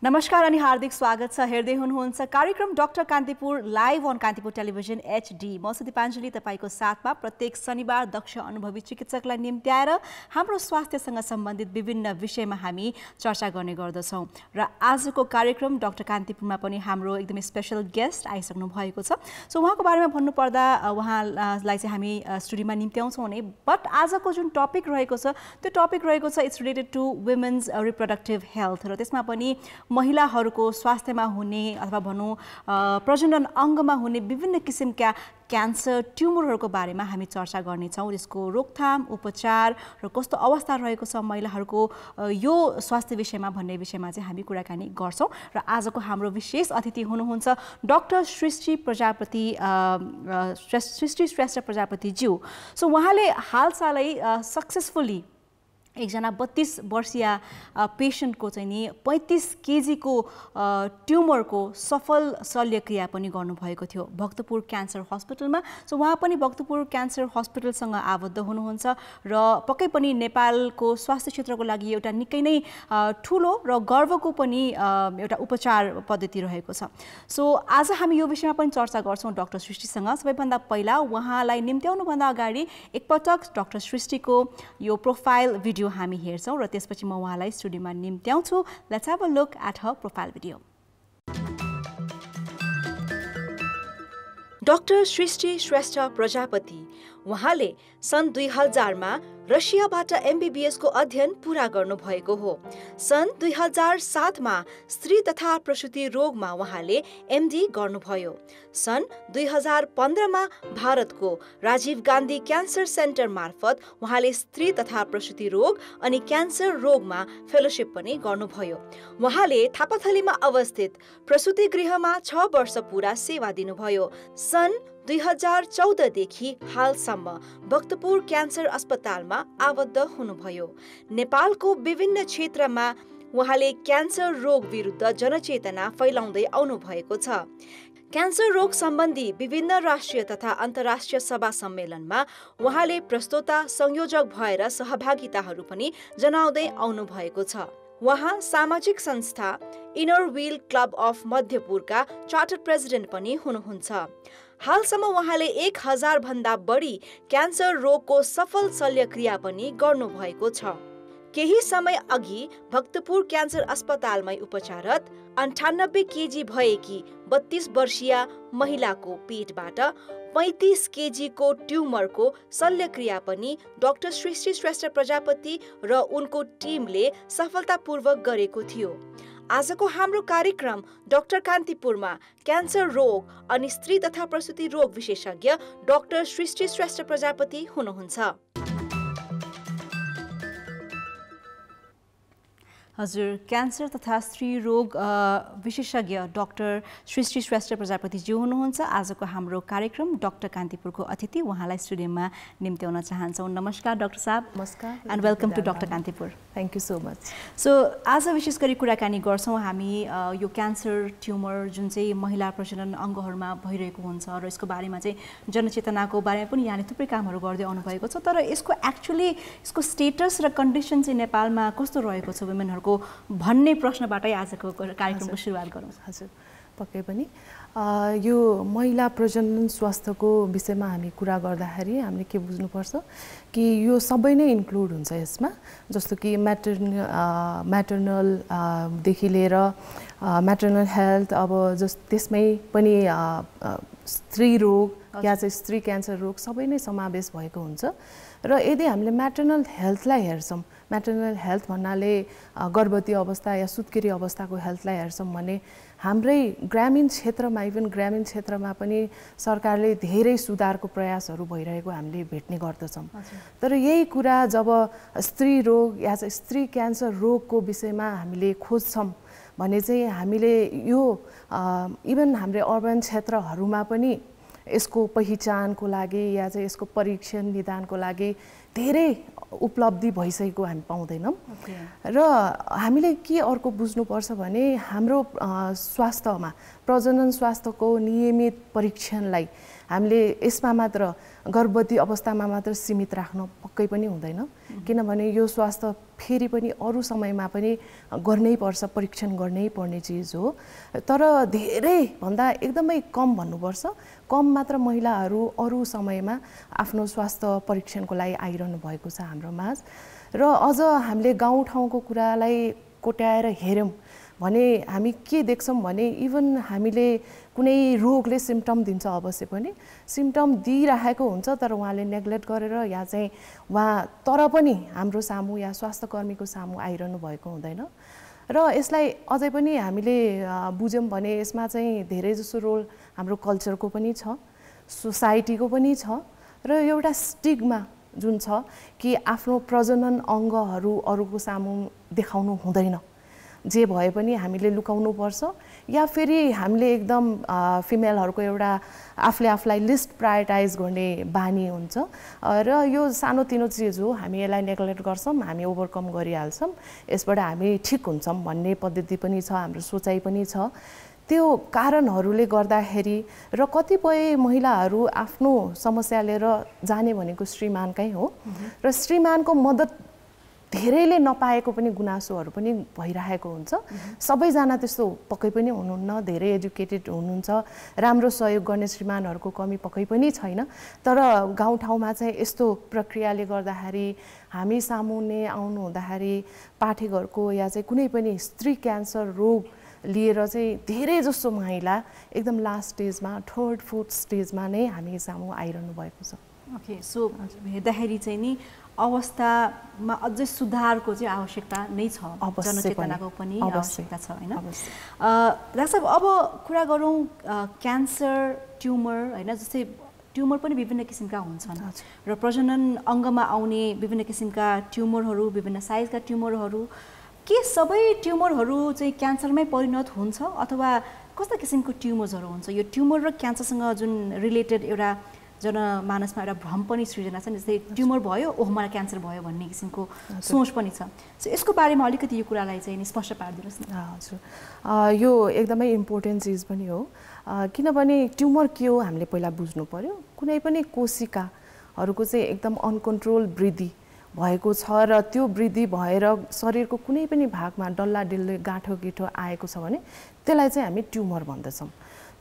नमस्कार अनि हार्दिक स्वागत छ। हेर्दै हुनुहुन्छ कार्यक्रम doctor Kantipur live on Kantipur television HD। म सुदीपाञ्जली तपाईको साथमा प्रत्येक शनिबार दक्ष अनुभवी चिकित्सकलाई निम्त्याएर हाम्रो स्वास्थ्यसँग सम्बन्धित विभिन्न विषयमा हामी चर्चा गर्ने गर्दछौँ। र आजको कार्यक्रम डाक्टर कान्तिपुरमा पनि हाम्रो एकदमै स्पेशल गेस्ट आइसक्नु भएको छ। सो उहाँको बारेमा भन्नुपर्दा उहाँलाई चाहिँ हामी स्टुडियोमा निम्त्याउँछौँ नै, बट आजको जुन टपिक रहेको छ त्यो टपिक रहेको छ it's related to women's reproductive health. र त्यसमा पनि महिलाहरूको स्वास्थ्यमा हुने अथवा भनौँ प्रजनन अङ्गमा हुने विभिन्न किसिमका क्यान्सर ट्युमरहरूको बारेमा हामी चर्चा गर्नेछौँ। यसको रोकथाम, उपचार र कस्तो अवस्था रहेको छ महिलाहरूको यो स्वास्थ्य विषयमा भन्ने विषयमा चाहिँ हामी कुराकानी गर्छौँ। र आजको हाम्रो विशेष अतिथि हुनुहुन्छ डाक्टर सृष्टि श्रेष्ठ प्रजापतिज्यू। सो उहाँले हालसालै सक्सेसफुल्ली एकजना 32 वर्षीय पेसेन्टको चाहिँ नि 35 केजीको ट्युमरको सफल शल्यक्रिया पनि गर्नुभएको थियो भक्तपुर क्यान्सर हस्पिटलमा। सो उहाँ पनि भक्तपुर क्यान्सर हस्पिटलसँग आबद्ध हुनुहुन्छ र पक्कै पनि नेपालको स्वास्थ्य क्षेत्रको लागि एउटा निकै नै ठुलो र गर्वको पनि एउटा उपचार पद्धति रहेको छ। सो आज हामी यो विषयमा पनि चर्चा गर्छौँ डाक्टर सृष्टिसँग। सबैभन्दा पहिला उहाँलाई निम्त्याउनुभन्दा अगाडि एकपटक डाक्टर सृष्टिको यो प्रोफाइल भिडियो हामी हेर्छौँ र त्यसपछि म उहाँलाई स्टुडियोमा निम्त्याउँछु। Let's have a look at her profile video. Doctor Srishti Shrestha Prajapati, उहाँले सन् 2000 मा रसियाबाट MBBS को अध्ययन पूरा गर्नुभएको हो। सन् 2007 मा स्त्री तथा प्रसुति रोगमा उहाँले MD गर्नुभयो। सन् 2015 मा भारतको राजीव गान्धी क्यान्सर सेन्टर मार्फत उहाँले स्त्री तथा प्रसुति रोग अनि क्यान्सर रोगमा फेलोशिप पनि गर्नुभयो। उहाँले थापाथलीमा अवस्थित प्रसुति गृहमा 6 वर्ष पूरा सेवा दिनुभयो। सन् 2014 देखि हालसम्म भक्तपुर क्यान्सर अस्पतालमा आबद्ध हुनुभयो। नेपालको विभिन्न क्षेत्रमा उहाँले क्यान्सर रोग विरुद्ध जनचेतना फैलाउँदै आउनु भएको छ। क्यान्सर रोग सम्बन्धी विभिन्न राष्ट्रिय तथा अन्तर्राष्ट्रिय सभा सम्मेलनमा उहाँले प्रस्तोता संयोजक भएर सहभागिताहरू पनि जनाउँदै आउनु भएको छ। उहाँ सामाजिक संस्था इनर व्हील क्लब अफ मध्यपुरका चार्टर्ड प्रेसिडेन्ट पनि हुनुहुन्छ। हालसम्म उहाँले 1000 भन्दा बढी क्यान्सर रोगको सफल शल्यक्रिया पनि गर्नुभएको छ। केही समय अघि भक्तपुर क्यान्सर अस्पतालमै उपचाररत 98 केजी भएकी 32 वर्षीय महिलाको पेटबाट 35 केजीको ट्युमरको शल्यक्रिया पनि डाक्टर सृष्टि श्रेष्ठ प्रजापति र उनको टिमले सफलतापूर्वक गरेको थियो। आजको हाम्रो कार्यक्रम डाक्टर कान्तिपुरमा क्यान्सर रोग अनि स्त्री तथा प्रसुति रोग विशेषज्ञ डाक्टर सृष्टि श्रेष्ठ प्रजापति हुनुहुन्छ। हजुर, क्यान्सर तथा स्त्री रोग विशेषज्ञ डाक्टर सृष्टि श्रेष्ठ प्रजापतिज्यू हुनुहुन्छ आजको हाम्रो कार्यक्रम डाक्टर कान्तिपुरको अतिथि। उहाँलाई स्टुडियोमा निम्त्याउन चाहन्छौँ। नमस्कार डाक्टर साहब। नमस्कार and welcome to doctor Kantipur. Thank you so much. So आज विशेष गरी कुराकानी गर्छौँ हामी यो क्यान्सर ट्युमर जुन चाहिँ महिला प्रजनन अङ्गहरूमा भइरहेको हुन्छ र यसको बारेमा चाहिँ जनचेतनाको बारेमा पनि यहाँले थुप्रै कामहरू गर्दै आउनुभएको छ। तर यसको एक्चुअली यसको स्टेटस र कन्डिसन चाहिँ नेपालमा कस्तो रहेको छ वुमेनहरूको भन्ने प्रश्नबाटै आजको कार्यक्रमको सुरुवात गरौँ। हजुर, पक्कै पनि यो महिला प्रजनन स्वास्थ्यको विषयमा हामी कुरा गर्दाखेरि हामीले के बुझ्नुपर्छ कि यो सबै नै इन्क्लुड हुन्छ यसमा। जस्तो कि म्याटर्नलदेखि लिएर म्याटर्नल हेल्थ, अब त्यसमै पनि स्त्री रोग या चाहिँ स्त्री क्यान्सर रोग सबै नै समावेश भएको हुन्छ। र यदि हामीले म्याटर्नल हेल्थलाई हेर्छौँ, म्याटर्नल हेल्थ भन्नाले गर्भवती अवस्था या सुत्केरी अवस्थाको हेल्थलाई हेर्छौँ भने हाम्रै ग्रामीण क्षेत्रमा, इभन ग्रामीण क्षेत्रमा पनि सरकारले धेरै सुधारको प्रयासहरू भइरहेको हामीले भेट्ने गर्दछौँ। तर यही कुरा जब स्त्री रोग या चाहिँ स्त्री क्यान्सर रोगको विषयमा हामीले खोज्छौँ भने चाहिँ हामीले यो इभन हाम्रो अर्बन क्षेत्रहरूमा पनि यसको पहिचानको लागि या चाहिँ यसको परीक्षण निदानको लागि धेरै उपलब्धि भइसकेको हामी पाउँदैनौँ। र हामीले के अर्को बुझ्नुपर्छ भने हाम्रो स्वास्थ्यमा प्रजनन स्वास्थ्यको नियमित परीक्षणलाई हामीले यसमा मात्र गर्भवती अवस्थामा मात्र सीमित राख्न पक्कै पनि हुँदैन, किनभने यो स्वास्थ्य फेरि पनि अरू समयमा पनि गर्नै पर्छ, परीक्षण गर्नै पर्ने चिज हो। तर धेरै भन्दा एकदमै कम भन्नुपर्छ, कम मात्र महिलाहरू अरू समयमा आफ्नो स्वास्थ्य परीक्षणको लागि आइरहनु भएको छ हाम्रो माझ। र अझ हामीले गाउँठाउँको कुरालाई कोट्याएर हेऱ्यौँ भने हामी के देख्छौँ भने इभन हामीले कुनै रोगले सिम्पटम दिन्छ, अवश्य पनि सिम्पटम दिइराखेको हुन्छ, तर उहाँले नेग्लेक्ट गरेर या चाहिँ उहाँ तर पनि हाम्रो सामु या स्वास्थ्यकर्मीको सामु आइरहनु भएको हुँदैन। र यसलाई अझै पनि हामीले बुझ्यौँ भने यसमा चाहिँ धेरै जसो रोल हाम्रो कल्चरको पनि छ, सोसाइटीको पनि छ, र एउटा स्टिग्मा जुन छ कि आफ्नो प्रजनन अङ्गहरू अरूको सामु देखाउनु हुँदैन, जे भए पनि हामीले लुकाउनु पर्छ, या फेरि हामीले एकदम फिमेलहरूको एउटा आफूले आफूलाई लिस्ट प्रायोरिटाइज गर्ने बानी हुन्छ। र यो सानोतिनो चिज हो, हामी यसलाई नेग्लेक्ट गर्छौँ, हामी ओभरकम गरिहाल्छौँ, यसबाट हामी ठिक हुन्छौँ भन्ने पद्धति पनि छ, हाम्रो सोचाइ पनि छ। त्यो कारणहरूले गर्दाखेरि र कतिपय महिलाहरू आफ्नो समस्या लिएर जाने भनेको श्रीमानकै हो, र श्रीमानको मद्दत धेरैले नपाएको पनि गुनासोहरू पनि भइरहेको हुन्छ। सबैजना त्यस्तो पक्कै पनि हुनुहुन्न, धेरै एजुकेटेड हुनुहुन्छ, राम्रो सहयोग गर्ने श्रीमानहरूको कमी पक्कै पनि छैन, तर गाउँठाउँमा चाहिँ यस्तो प्रक्रियाले गर्दाखेरि हामी सामुन्ने आउनु हुँदाखेरि पाठेघरको या चाहिँ कुनै पनि स्त्री क्यान्सर रोग लिएर चाहिँ धेरै जसो महिला एकदम लास्ट स्टेजमा, थर्ड फोर्थ स्टेजमा नै हामी सामु आइरहनु भएको छ। ओके, सो हेर्दाखेरि चाहिँ नि अवस्थामा अझै सुधारको चाहिँ आवश्यकता नै छ, जनचेतनाको पनि आवश्यकता छ हैन। डाक्टर साहब, अब कुरा गरौँ क्यान्सर, ट्युमर हैन, जस्तै ट्युमर पनि विभिन्न किसिमका हुन्छन् र प्रजनन अङ्गमा आउने विभिन्न किसिमका ट्युमरहरू, विभिन्न साइजका ट्युमरहरू, के सबै ट्युमरहरू चाहिँ क्यान्सरमै परिणत हुन्छ अथवा कस्ता किसिमको ट्युमर्सहरू हुन्छ? यो ट्युमर र क्यान्सरसँग जुन रिलेटेड एउटा जनमानसमा एउटा भ्रम पनि सृजना छ, जस्तै ट्युमर भयो ओह मलाई क्यान्सर भयो भन्ने किसिमको सोच पनि छ। सो यसको बारेमा अलिकति यो कुरालाई चाहिँ स्पष्ट पारिदिनुहोस् न। हजुर, यो एकदमै इम्पोर्टेन्ट चिज पनि हो, किनभने ट्युमर के हो हामीले पहिला बुझ्नु पर्यो। कुनै पनि कोशिकाहरूको चाहिँ एकदम अनकन्ट्रोल वृद्धि भएको छ र त्यो वृद्धि भएर शरीरको कुनै पनि भागमा डल्ला डिल्ले गाँठो गिठो आएको छ भने त्यसलाई चाहिँ हामी ट्युमर भन्दछौँ।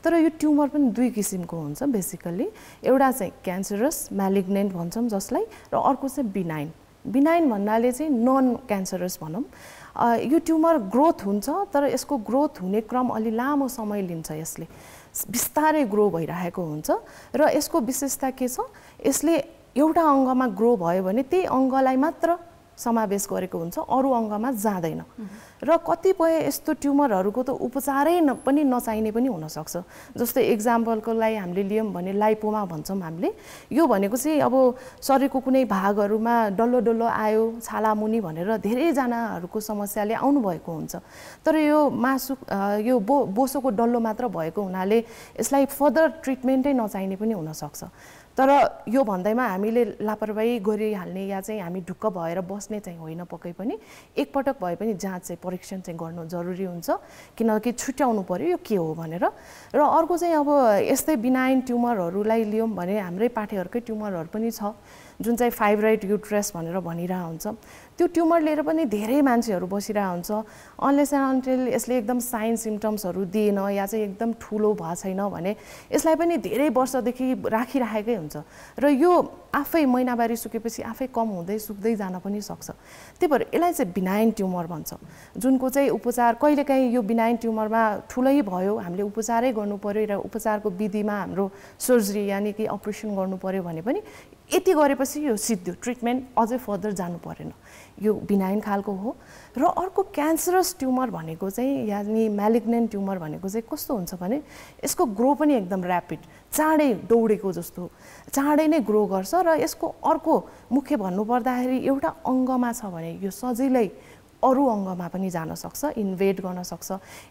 तर यो ट्युमर पनि दुई किसिमको हुन्छ बेसिकली, एउटा चाहिँ क्यान्सरस म्यालिग्नेन्ट भन्छौँ जसलाई, र अर्को चाहिँ बिनाइन। बिनाइन भन्नाले चाहिँ नन क्यान्सरस भनौँ। यो ट्युमर ग्रोथ हुन्छ, तर यसको ग्रोथ हुने क्रम अलि लामो समय लिन्छ, यसले बिस्तारै ग्रो भइरहेको हुन्छ। र यसको विशेषता के छ, यसले एउटा अङ्गमा ग्रो भयो भने त्यही अङ्गलाई मात्र समावेश गरेको हुन्छ, अरू अङ्गमा जाँदैन। र कतिपय यस्तो ट्युमरहरूको त उपचारै पनि नचाहिने पनि हुनसक्छ। जस्तै इक्जाम्पलको लागि हामीले लियौँ भने लाइपोमा भन्छौँ हामीले, यो भनेको चाहिँ अब शरीरको कुनै भागहरूमा डल्लो डल्लो आयो, छालामुनि भनेर धेरैजनाहरूको समस्याले आउनुभएको हुन्छ। तर यो मासु यो बोसोको डल्लो मात्र भएको हुनाले यसलाई फर्दर ट्रिटमेन्टै नचाहिने पनि हुनसक्छ। तर यो भन्दैमा हामीले लापरवाही गरिहाल्ने या चाहिँ हामी ढुक्क भएर बस्ने चाहिँ होइन, पक्कै पनि एकपटक भए पनि जाँच चाहिँ परीक्षण चाहिँ गर्नु जरुरी हुन्छ, किनकि छुट्याउनु पर्यो यो के हो भनेर। र अर्को चाहिँ अब यस्तै बिनाइन ट्युमरहरूलाई लियौँ भने हाम्रै पाठेघरकै ट्युमरहरू पनि छ, जुन चाहिँ फाइब्रोइड युट्रेस भनेर भनिरहेको हुन्छ। त्यो ट्युमर लिएर पनि धेरै मान्छेहरू बसिरहेको हुन्छ, अनलेस एन्ड अनटिल यसले एकदम साइन सिम्पटम्सहरू दिएन या चाहिँ एकदम ठुलो भएको छैन भने यसलाई पनि धेरै वर्षदेखि राखिराखेकै हुन्छ। र यो आफै महिनावारी सुकेपछि आफै कम हुँदै सुक्दै जान पनि सक्छ। त्यही भएर यसलाई चाहिँ बिनाइन ट्युमर भन्छ, जुनको चाहिँ उपचार कहिलेकाहीँ यो बिनाइन ट्युमरमा ठुलै भयो, हामीले उपचारै गर्नु पर्यो र उपचारको विधिमा हाम्रो सर्जरी यानि कि अपरेसन गर्नु पर्यो भने पनि यति गरेपछि यो सिद्धो ट्रिटमेन्ट अझै फर्दर जानु परेन, यो बिनाइन खालको हो। र अर्को क्यान्सरस ट्युमर भनेको चाहिँ यानि म्यालिग्नेन्ट ट्युमर भनेको चाहिँ कस्तो हुन्छ भने यसको ग्रो पनि एकदम ऱ्यापिड, चाँडै दौडेको जस्तो चाँडै नै ग्रो गर्छ। र यसको अर्को मुख्य भन्नुपर्दाखेरि एउटा अङ्गमा छ भने यो सजिलै अरू अङ्गमा पनि जान सक्छ, इन्भेड गर्न सक्छ।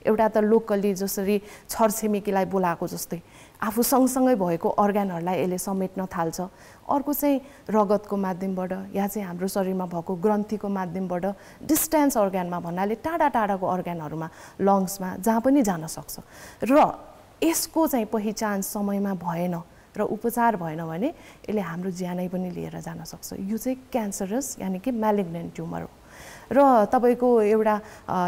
एउटा त लोकली जसरी छरछिमेकीलाई बोलाएको जस्तै आफू सँगसँगै भएको अर्ग्यानहरूलाई यसले समेट्न थाल्छ। अर्को चाहिँ रगतको माध्यमबाट या चाहिँ हाम्रो शरीरमा भएको ग्रन्थीको माध्यमबाट डिस्टेन्स अर्ग्यानमा भन्नाले टाढा टाढाको अर्ग्यानहरूमा, लङ्समा, जहाँ पनि जान सक्छ। र यसको चाहिँ पहिचान समयमा भएन र उपचार भएन भने यसले हाम्रो ज्यानै पनि लिएर जान सक्छ। यो चाहिँ क्यान्सरस यानि कि म्यालिग्नेन्ट ट्युमर हो। र तपाईको एउटा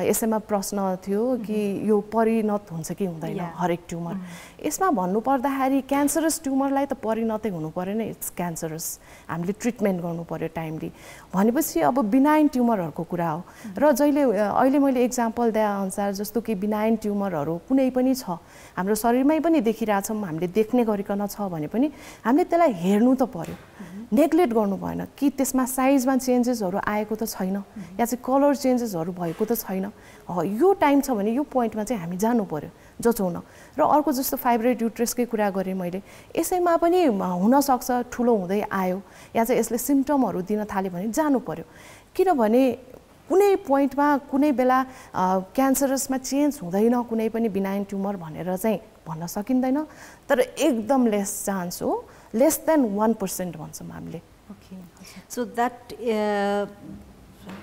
यसैमा प्रश्न थियो कि यो परिणत हुन्छ कि हुँदैन हरेक ट्युमर। यसमा भन्नुपर्दाखेरि क्यान्सरस ट्युमरलाई त परिणतै हुनु पर्यो नि, इट्स क्यान्सरस, हामीले ट्रिटमेन्ट गर्नु पर्यो टाइमली। भनेपछि अब बिनाइन ट्युमरहरूको कुरा हो। र जहिले अहिले मैले इक्जाम्पल दिएअनुसार जस्तो कि बिनाइन ट्युमरहरू कुनै पनि छ हाम्रो शरीरमै पनि देखिरहेछौँ, हामीले देख्ने गरिकन छ भने पनि हामीले त्यसलाई हेर्नु त पर्यो, नेग्लेक्ट गर्नु भएन कि त्यसमा साइजमा चेन्जेसहरू आएको त छैन या चाहिँ कलर चेन्जेसहरू भएको त छैन। यो टाइम छ भने यो पोइन्टमा चाहिँ हामी जानु पर्यो जचाउन। र अर्को जस्तो फाइब्रोइड युट्रेसकै कुरा गरेँ मैले, यसैमा पनि हुनसक्छ ठुलो हुँदै आयो या चाहिँ यसले सिम्पटमहरू दिन थाल्यो भने जानु पर्यो। किनभने कुनै पोइन्टमा कुनै बेला क्यान्सरसमा चेन्ज हुँदैन कुनै पनि बिनाइन ट्युमर भनेर चाहिँ भन्न सकिँदैन, तर एकदम लेस चान्स हो, लेस देन 1% भन्छौँ हामीले। Okay, so that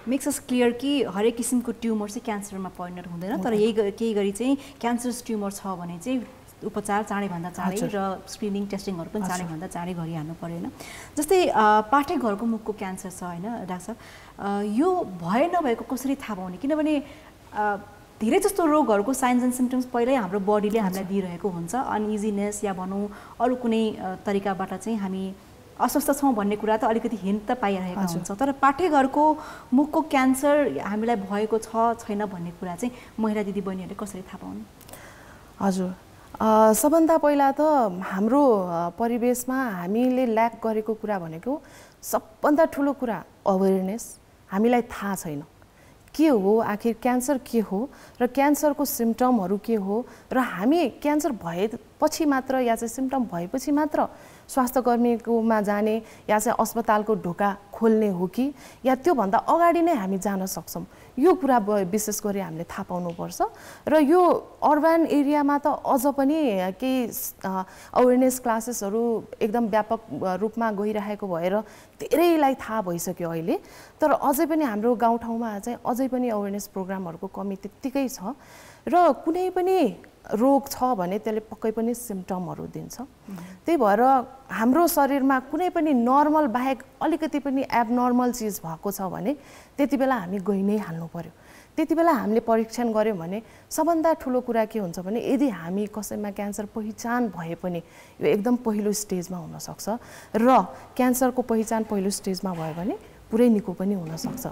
makes us clear कि हरेक किसिमको ट्युमर चाहिँ क्यान्सरमा परिणत हुँदैन, तर केही गरी चाहिँ क्यान्सरस ट्युमर छ भने चाहिँ उपचार चाँडैभन्दा चाँडै र स्क्रिनिङ टेस्टिङहरू पनि चाँडैभन्दा चाँडै गरिहाल्नु परेन। जस्तै पाठेघरको मुखको क्यान्सर छ होइन डाक्टर साहब, यो भए नभएको कसरी थाहा पाउने? किनभने धेरै जस्तो रोगहरूको साइन्स एन्ड सिम्पटम्स पहिल्यै हाम्रो बडीले हामीलाई दिइरहेको हुन्छ। अनइजिनेस या भनौँ अरू कुनै तरिकाबाट चाहिँ हामी अस्वस्थ छौँ भन्ने कुरा त अलिकति हिन्ट त पाइरहेका हुन्छौँ, तर पाठेघरको मुखको क्यान्सर हामीलाई भएको छ छैन भन्ने कुरा चाहिँ महिला दिदीबहिनीहरूले कसरी थाहा पाउने? हजुर, सबभन्दा पहिला त हाम्रो परिवेशमा हामीले ल्याक गरेको कुरा भनेको सबभन्दा ठुलो कुरा अवेरनेस। हामीलाई थाहा छैन के हो आखिर क्यान्सर के हो र क्यान्सरको सिम्पटमहरू के हो, र हामी क्यान्सर भएपछि मात्र या चाहिँ सिम्पटम भएपछि मात्र स्वास्थ्यकर्मीकोमा जाने या चाहिँ अस्पतालको ढोका खोल्ने हो कि या त्योभन्दा अगाडि नै हामी जान सक्छौँ, यो कुरा विशेष गरी हामीले थाहा पाउनुपर्छ। र यो अर्बन एरियामा त अझ पनि केही अवेरनेस क्लासेसहरू एकदम व्यापक रूपमा गइरहेको भएर धेरैलाई थाहा भइसक्यो अहिले, तर अझै पनि हाम्रो गाउँठाउँमा चाहिँ अझै पनि अवेरनेस प्रोग्रामहरूको कमी त्यत्तिकै छ। र कुनै पनि रोग छ भने त्यसले पक्कै पनि सिम्पटमहरू दिन्छ। त्यही भएर हाम्रो शरीरमा कुनै पनि नर्मल बाहेक अलिकति पनि एबनर्मल चिज भएको छ भने त्यति बेला हामी गइ नै हाल्नु पर्यो। त्यति बेला हामीले परीक्षण गऱ्यौँ भने सबभन्दा ठुलो कुरा के हुन्छ भने यदि हामी कसैमा क्यान्सर पहिचान भए पनि यो एकदम पहिलो स्टेजमा हुनसक्छ, र क्यान्सरको पहिचान पहिलो स्टेजमा भयो भने पुरै निको पनि हुनसक्छ।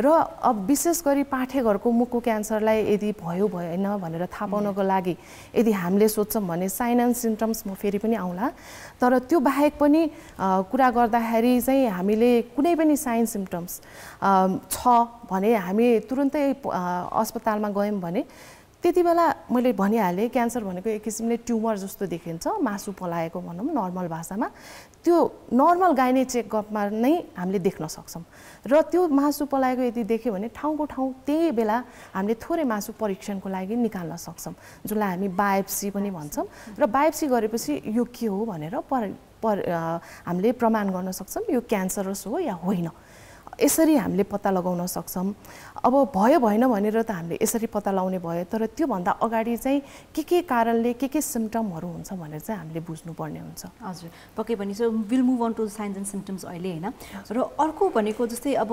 र अब विशेष गरी पाठेघरको मुखको क्यान्सरलाई यदि भयो भएन भनेर थाहा पाउनको लागि यदि हामीले सोध्छौँ भने साइन एन्ड सिम्पटम्स म फेरि पनि आउँला, तर त्यो बाहेक पनि कुरा गर्दाखेरि चाहिँ हामीले कुनै पनि साइन सिम्पटम्स छ भने हामी तुरुन्तै अस्पतालमा गयौँ भने त्यति बेला मैले भनिहालेँ क्यान्सर भनेको एक किसिमले ट्युमर जस्तो देखिन्छ, मासु पलाएको भनौँ नर्मल भाषामा, त्यो नर्मल गाइने चेकअपमा नै हामीले देख्न सक्छौँ। र त्यो मासु पलाएको यदि देख्यो भने ठाउँको ठाउँ त्यही बेला हामीले थोरै मासु परीक्षणको लागि निकाल्न सक्छौँ, जसलाई हामी बायोप्सी पनि भन्छौँ। र बायोप्सी गरेपछि यो के हो भनेर हामीले प्रमाण गर्न सक्छौँ यो क्यान्सरस हो या होइन, यसरी हामीले पत्ता लगाउन सक्छौँ। अब भयो भएन भनेर त हामीले यसरी पत्ता लगाउने भयो, तर त्योभन्दा अगाडि चाहिँ के कारणले के सिम्पटमहरू हुन्छ भनेर चाहिँ हामीले बुझ्नुपर्ने हुन्छ। हजुर, पक्कै पनि। So will move on to signs and symptoms अहिले होइन। र अर्को भनेको जस्तै अब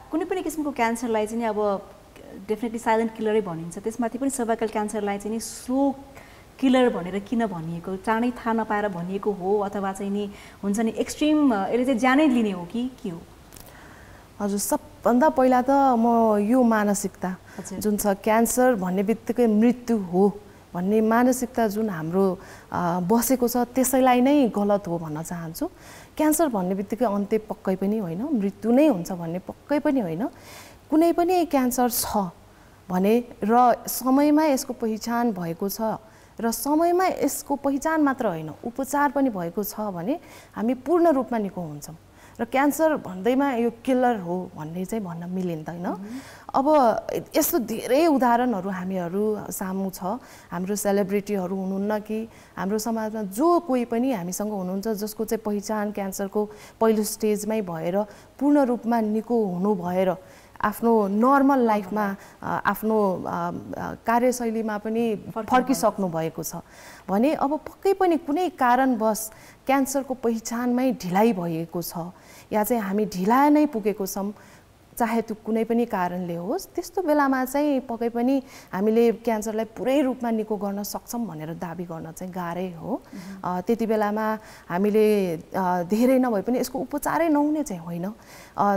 कुनै पनि किसिमको क्यान्सरलाई चाहिँ अब डेफिनेटली साइलेन्ट किलरै भनिन्छ, त्यसमाथि पनि सर्भाइकल क्यान्सरलाई चाहिँ नि स्लो किलर भनेर किन भनिएको? चाँडै थाहा नपाएर भनिएको हो अथवा चाहिँ नि हुन्छ नि एक्सट्रिम यसले चाहिँ ज्यानै लिने हो कि के हो? हजुर, सबभन्दा पहिला त म यो मानसिकता जुन छ क्यान्सर भन्ने बित्तिकै मृत्यु हो भन्ने मानसिकता जुन हाम्रो बसेको छ त्यसैलाई नै गलत हो भन्न चाहन्छु। क्यान्सर भन्ने बित्तिकै अन्त्य पक्कै पनि होइन, मृत्यु नै हुन्छ भन्ने पक्कै पनि होइन। कुनै पनि क्यान्सर छ भने र समयमा यसको पहिचान भएको छ र समयमा यसको पहिचान मात्र होइन उपचार पनि भएको छ भने हामी पूर्ण रूपमा निको हुन्छौँ। र क्यान्सर भन्दैमा यो किलर हो भन्ने चाहिँ भन्न मिलिँदैन। अब यस्तो धेरै उदाहरणहरू हामीहरू सामु छ, हाम्रो सेलिब्रिटीहरू हुनुहुन्न कि हाम्रो समाजमा जो कोही पनि हामीसँग हुनुहुन्छ जसको चाहिँ पहिचान क्यान्सरको पहिलो स्टेजमै भएर पूर्ण रूपमा निको हुनु भएर आफ्नो नर्मल लाइफमा आफ्नो कार्यशैलीमा पनि फर्किसक्नु भएको छ भने अब पक्कै पनि कुनै कारणवश क्यान्सरको पहिचानमै ढिलाइ भएको छ या चाहिँ हामी ढिला नै पुगेको छौँ चाहे त्यो कुनै पनि कारणले होस् त्यस्तो बेलामा चाहिँ पक्कै पनि हामीले क्यान्सरलाई पुरै रूपमा निको गर्न सक्छौँ भनेर दाबी गर्न चाहिँ गाह्रै हो त्यति बेलामा हामीले धेरै नभए पनि यसको उपचारै नहुने चाहिँ होइन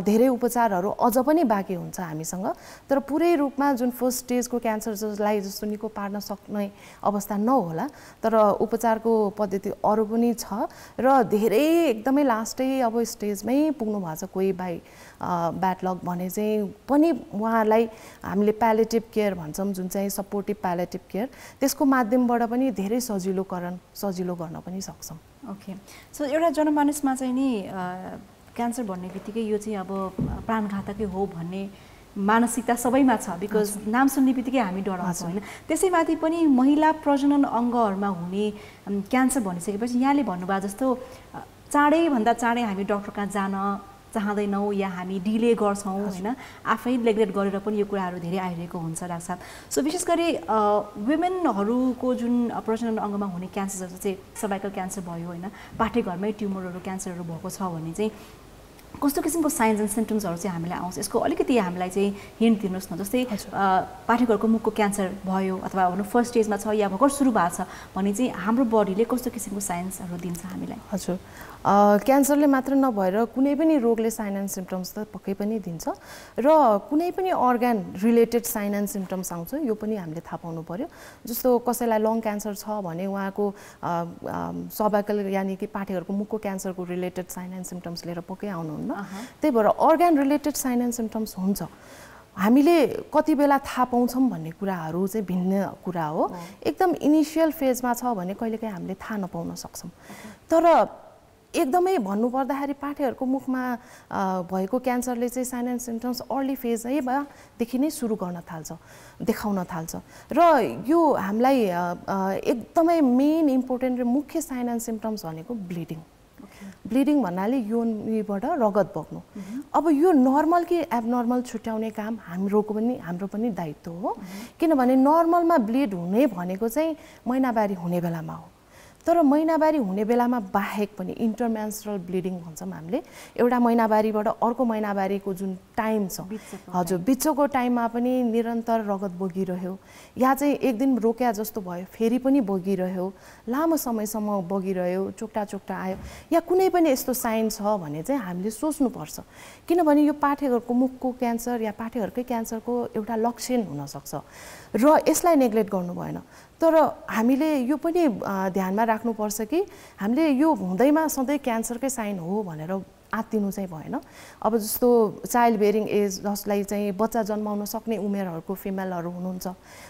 धेरै उपचारहरू अझ पनि बाँकी हुन्छ हामीसँग तर पुरै रूपमा जुन फर्स्ट स्टेजको क्यान्सर जसलाई जस्तो निको पार्न सक्ने अवस्था नहोला तर उपचारको पद्धति अरू पनि छ र धेरै एकदमै लास्टै अब स्टेजमै पुग्नु भएको छ कोही बाई ब्याड लक भने चाहिँ पनि उहाँहरूलाई हामीले प्यालेटिभ केयर भन्छौँ जुन चाहिँ सपोर्टिभ प्यालेटिभ केयर त्यसको माध्यमबाट पनि धेरै सजिलो गर्न पनि सक्छौँ ओके सो एउटा जनमानसमा चाहिँ नि क्यान्सर भन्ने बित्तिकै यो चाहिँ अब प्राणघातकै हो भन्ने मानसिकता सबैमा छ बिकज नाम सुन्ने बित्तिकै हामी डराउँछौँ होइन त्यसैमाथि पनि महिला प्रजनन अङ्गहरूमा हुने क्यान्सर भनिसकेपछि यहाँले भन्नुभयो जस्तो चाँडैभन्दा चाँडै हामी डक्टर कहाँ जान चाहँदैनौँ या हामी डिले गर्छौँ होइन आफै नेग्लेक्ट गरेर पनि यो कुराहरू धेरै आइरहेको हुन्छ डाक्टर साहब सो विशेष गरी वुमेनहरूको जुन प्रजनन अङ्गमा हुने क्यान्सर जस्तो चाहिँ सर्भाइकल क्यान्सर भयो होइन पाठेघरमै ट्युमरहरू क्यान्सरहरू भएको छ भने चाहिँ कस्तो किसिमको साइन्स एन्ड सिम्टम्सहरू चाहिँ हामीलाई आउँछ यसको अलिकति हामीलाई चाहिँ हिन्ट दिनुहोस् न जस्तै पाठेघरको मुखको क्यान्सर भयो अथवा भनौँ फर्स्ट स्टेजमा छ या भर्खर सुरु भएको छ भने चाहिँ हाम्रो बडीले कस्तो किसिमको साइन्सहरू दिन्छ हामीलाई हजुर क्यान्सरले मात्र नभएर कुनै पनि रोगले साइन एन्ड सिम्टम्स त पक्कै पनि दिन्छ र कुनै पनि organ related sign and symptoms आउँछ यो पनि हामीले थाहा पाउनु पर्यो जस्तो कसैलाई लङ क्यान्सर छ भने उहाँको सर्भाइकल यानि कि पाठेघरको मुखको क्यान्सरको रिलेटेड साइन एन्ड सिम्टम्स लिएर पक्कै आउनुहुन्न त्यही भएर organ related sign and symptoms हुन्छ हामीले कति बेला थाहा पाउँछौँ भन्ने कुराहरू चाहिँ भिन्न कुरा हो एकदम इनिसियल फेजमा छ भने कहिलेकाहीँ हामीले थाहा नपाउन सक्छौँ तर एकदमै भन्नुपर्दाखेरि पाठेघरको मुखमा भएको क्यान्सरले चाहिँ साइन एन्ड सिम्टम्स अर्ली फेजैदेखि नै सुरु गर्न थाल्छ देखाउन थाल्छ र यो हामीलाई एकदमै मेन इम्पोर्टेन्ट र मुख्य साइन एन्ड सिम्टम्स भनेको ब्लिडिङ भन्नाले योनिबाट रगत बग्नु अब यो नर्मल कि एबनर्मल छुट्याउने काम हाम्रो पनि दायित्व हो किनभने नर्मलमा ब्लिड हुने भनेको चाहिँ महिनावारी हुने बेलामा हो तर महिनावारी हुने बेलामा बाहेक पनि इन्टरमेन्स्ट्रुअल ब्लिडिङ भन्छौँ हामीले एउटा महिनावारीबाट अर्को महिनावारीको जुन टाइम छ हजुर बिचको टाइममा पनि निरन्तर रगत बगिरह्यो या चाहिँ एक दिन रोक्या जस्तो भयो फेरि पनि बगिरह्यो लामो समयसम्म बगिरह्यो चोक्टा आयो या कुनै पनि यस्तो साइन छ भने चाहिँ हामीले सोच्नुपर्छ किनभने यो पाठेघरको मुखको क्यान्सर या पाठेघरकै क्यान्सरको एउटा लक्षण हुनसक्छ र यसलाई नेग्लेक्ट गर्नु भएन तर हामीले यो पनि ध्यानमा राख्नुपर्छ कि हामीले यो हुँदैमा सधैँ क्यान्सरकै साइन हो भनेर आत्तिनु चाहिँ भएन अब जस्तो चाइल्ड बेयरिङ एज जसलाई चाहिँ बच्चा जन्माउन सक्ने उमेरहरूको फिमेलहरू हुनुहुन्छ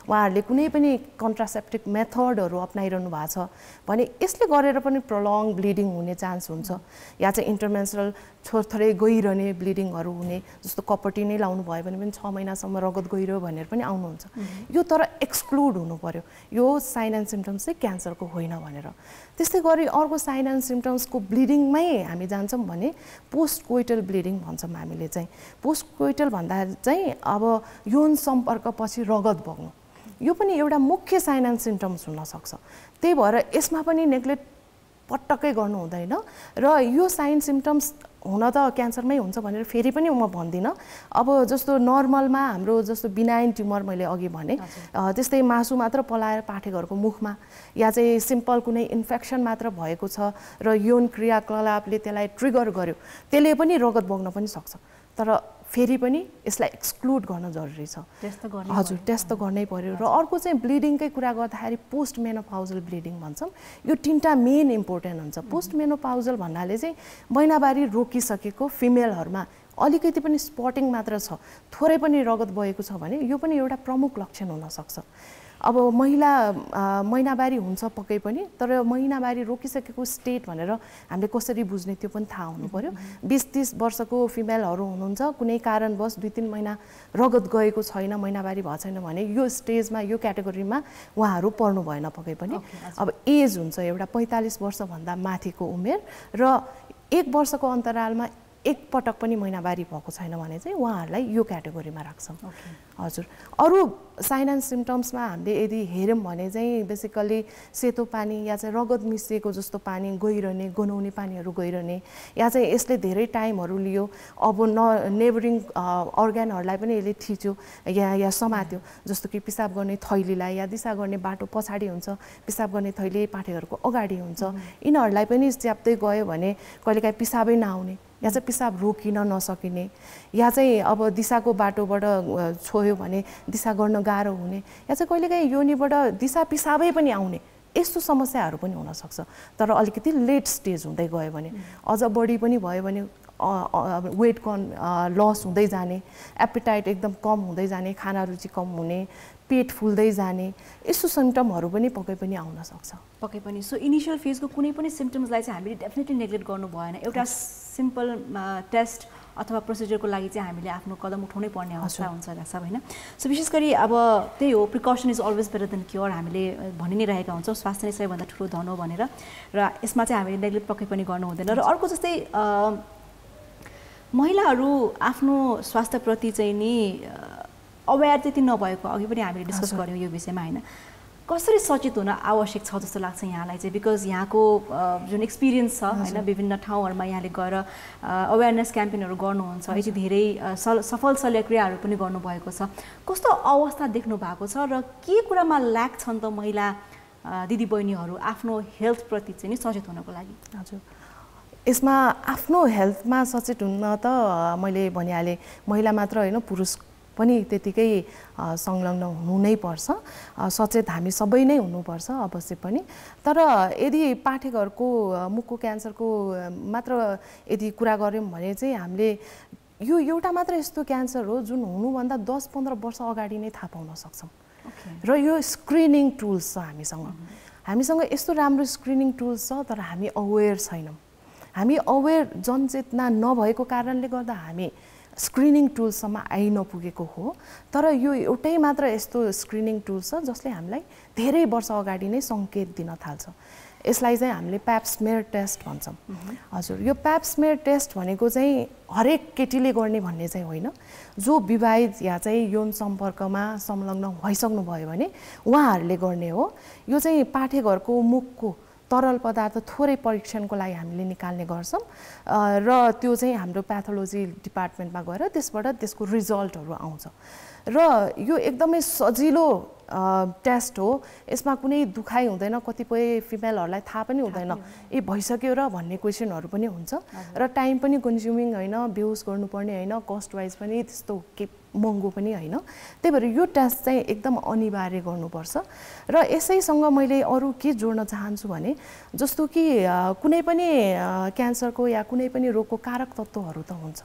उहाँहरूले कुनै पनि कन्ट्रासेप्टिभ मेथडहरू अप्नाइरहनु भएको छ भने यसले गरेर पनि प्रोलङ ब्लिडिङ हुने चान्स हुन्छ या चाहिँ इन्टरमेन्स्ट्रुअल थोरै गइरहने ब्लिडिङहरू हुने जस्तो कपटी नै लाउनु भयो भने पनि 6 महिनासम्म रगत गइरह्यो भनेर पनि आउनुहुन्छ यो तर एक्सक्लुड हुनु पर्यो यो साइन एन्ड सिम्टम्स चाहिँ क्यान्सरको होइन भनेर त्यस्तै गरी अर्को साइन एन्ड सिम्टम्सको ब्लिडिङमै हामी जान्छौँ भने पोस्ट कोइटल ब्लिडिङ भन्छौँ हामीले चाहिँ पोस्ट कोइटल भन्दा चाहिँ अब यौन सम्पर्कपछि रगत बग्नु यो पनि एउटा मुख्य साइन एन्ड सिम्टम्स हुनसक्छ त्यही भएर यसमा पनि नेग्लेक्ट पटक्कै गर्नु हुँदैन र यो साइन सिम्टम्स हुन त क्यान्सरमै हुन्छ भनेर फेरि पनि म भन्दिनँ अब जस्तो नर्मलमा हाम्रो जस्तो बिनाइन ट्युमर मैले अघि भने त्यस्तै मासु मात्र पलाएर पाठेघरको मुखमा या चाहिँ सिम्पल कुनै इन्फेक्सन मात्र भएको छ र यौन क्रियाकलापले त्यसलाई ट्रिगर गर्यो त्यसले पनि रगत बग्न पनि सक्छ तर फेरि पनि यसलाई एक्सक्लुड गर्न जरुरी छ हजुर टेस्ट त गर्नै पर्यो र अर्को चाहिँ ब्लिडिङकै कुरा गर्दाखेरि पोस्ट मेनोपाउजल ब्लिडिङ भन्छौँ यो तीनटा मेन इम्पोर्टेन्ट हुन्छ पोस्ट मेनोपाउजल भन्नाले चाहिँ महिनावारी रोकिसकेको फिमेलहरूमा अलिकति पनि स्पटिङ मात्र छ थोरै पनि रगत बगेको छ भने यो पनि एउटा प्रमुख लक्षण हुनसक्छ अब महिनावारी हुन्छ पक्कै पनि तर महिनावारी रोकिसकेको स्टेट भनेर हामीले कसरी बुझ्ने त्यो पनि थाहा हुनु पर्यो 20-30 वर्षको फिमेलहरू हुनुहुन्छ कुनै कारणवश 2-3 महिना रगत गएको छैन महिनावारी भएको छैन भने यो स्टेजमा यो क्याटेगोरीमा उहाँहरू पर्नु भएन पक्कै पनि अब एज हुन्छ एउटा 45 वर्षभन्दा माथिको उमेर र 1 वर्षको अन्तरालमा एकपटक पनि महिनावारी भएको छैन भने चाहिँ उहाँहरूलाई यो क्याटेगोरीमा राख्छौँ। हजुर, अरू साइन एन्ड सिम्टम्समा हामीले यदि हेऱ्यौँ भने चाहिँ बेसिकली सेतो पानी या चाहिँ रगत मिसिएको जस्तो पानी गइरहने, गनाउने पानीहरू गइरहने, या चाहिँ यसले धेरै टाइमहरू लियो, अब नेबरिङ अर्ग्यानहरूलाई पनि यसले थिच्यो या समात्यो, जस्तो कि पिसाब गर्ने थैलीलाई या दिशा गर्ने बाटो पछाडि हुन्छ, पिसाब गर्ने थैली पाठेहरूको अगाडि हुन्छ, यिनीहरूलाई पनि च्याप्दै गयो भने कहिलेकाहीँ पिसाबै नआउने या चाहिँ पिसाब रोकिन नसकिने, या चाहिँ अब दिशाको बाटोबाट छोयो भने दिशा गर्न गाह्रो हुने, या चाहिँ कहिलेकाहीँ योनिबाट दिशा पिसाबै पनि आउने, यस्तो समस्याहरू पनि हुनसक्छ। तर अलिकति लेट स्टेज हुँदै गयो भने, अझ बढी पनि भयो भने वेट लस हुँदै जाने, एपिटाइट एकदम कम हुँदै जाने, खाना रुचि कम हुने, पेट फुल्दै जाने, यस्तो सिम्टमहरू पनि पक्कै पनि आउन सक्छ। पक्कै पनि। सो इनिसियल फेजको कुनै पनि सिम्टम्सलाई चाहिँ हामीले डेफिनेटली नेग्लेक्ट गर्नु भएन। एउटा सिम्पल टेस्ट अथवा प्रोसिजरको लागि चाहिँ हामीले आफ्नो कदम उठाउनै पर्ने अवस्था हुन्छ डाक्टर हैन। सो विशेष गरी अब त्यही हो, precaution is always better than cure, हामीले भनि नै रहेका हुन्छौँ स्वास्थ्य नै सबैभन्दा ठुलो धन हो भनेर, र यसमा चाहिँ हामीले नेग्लेक्ट पक्कै पनि गर्नु हुँदैन। र अर्को जस्तै महिलाहरू आफ्नो स्वास्थ्यप्रति चाहिँ नि अवेयर त्यति नभएको, अघि पनि हामीले डिस्कस गऱ्यौँ यो विषयमा हैन, कसरी सचेत हुन आवश्यक छ जस्तो लाग्छ यहाँलाई चाहिँ? बिकज यहाँको जुन एक्सपिरियन्स छ हैन, विभिन्न ठाउँहरूमा यहाँले गएर अवेरनेस क्याम्पेनहरू गर्नुहुन्छ, यति धेरै सफल शल्यक्रियाहरू पनि गर्नुभएको छ, कस्तो अवस्था देख्नु भएको छ र के कुरामा ल्याक छन् त महिला दिदीबहिनीहरू आफ्नो हेल्थप्रति चाहिँ नि सचेत हुनको लागि? हजुर, यसमा आफ्नो हेल्थमा सचेत हुन त मैले भनिहालेँ, महिला मात्र होइन पुरुष पनि त्यतिकै संलग्न हुनु नै पर्छ, सचेत हामी सबै नै हुनुपर्छ अवश्य पनि। तर यदि पाठेघरको मुखको क्यान्सरको मात्र यदि कुरा गऱ्यौँ भने चाहिँ हामीले यो एउटा मात्र यस्तो क्यान्सर हो जुन हुनुभन्दा 10-15 वर्ष अगाडि नै थाहा पाउन सक्छौँ। र यो स्क्रिनिङ टुल्स छ हामीसँग यस्तो राम्रो स्क्रिनिङ टुल्स छ, तर हामी अवेर छैनौँ। हामी अवेर जनचेतना नभएको कारणले गर्दा हामी स्क्रिनिङ टुल्ससम्म आइ नपुगेको हो। तर यो एउटै मात्र यस्तो स्क्रिनिङ टुल्स छ जसले हामीलाई धेरै वर्ष अगाडि नै सङ्केत दिन थाल्छ। यसलाई चाहिँ हामीले प्याप स्मेयर टेस्ट भन्छौँ। हजुर, यो प्याप स्मेयर टेस्ट भनेको चाहिँ हरेक केटीले गर्ने भन्ने चाहिँ होइन, जो विवाहित या चाहिँ यौन सम्पर्कमा संलग्न भइसक्नु भयो भने उहाँहरूले गर्ने हो। यो चाहिँ पाठेघरको मुखको तरल पदार्थ थोरै परीक्षणको लागि हामीले निकाल्ने गर्छौँ, र त्यो चाहिँ हाम्रो प्याथोलोजी डिपार्टमेन्टमा गएर त्यसबाट त्यसको रिजल्टहरू आउँछ। र यो एकदमै सजिलो टेस्ट हो, यसमा कुनै दुखाइ हुँदैन, कतिपय फिमेलहरूलाई थाहा पनि हुँदैन ए भइसक्यो र भन्ने क्वेसनहरू पनि हुन्छ, र टाइम पनि कन्ज्युमिङ होइन, बेहोस गर्नुपर्ने होइन, कस्ट वाइज पनि त्यस्तो के महँगो पनि होइन। त्यही भएर यो टेस्ट चाहिँ एकदम अनिवार्य गर्नुपर्छ। र यसैसँग मैले अरू के जोड्न चाहन्छु भने, जस्तो कि कुनै पनि क्यान्सरको या कुनै पनि रोगको कारक तत्त्वहरू त हुन्छ।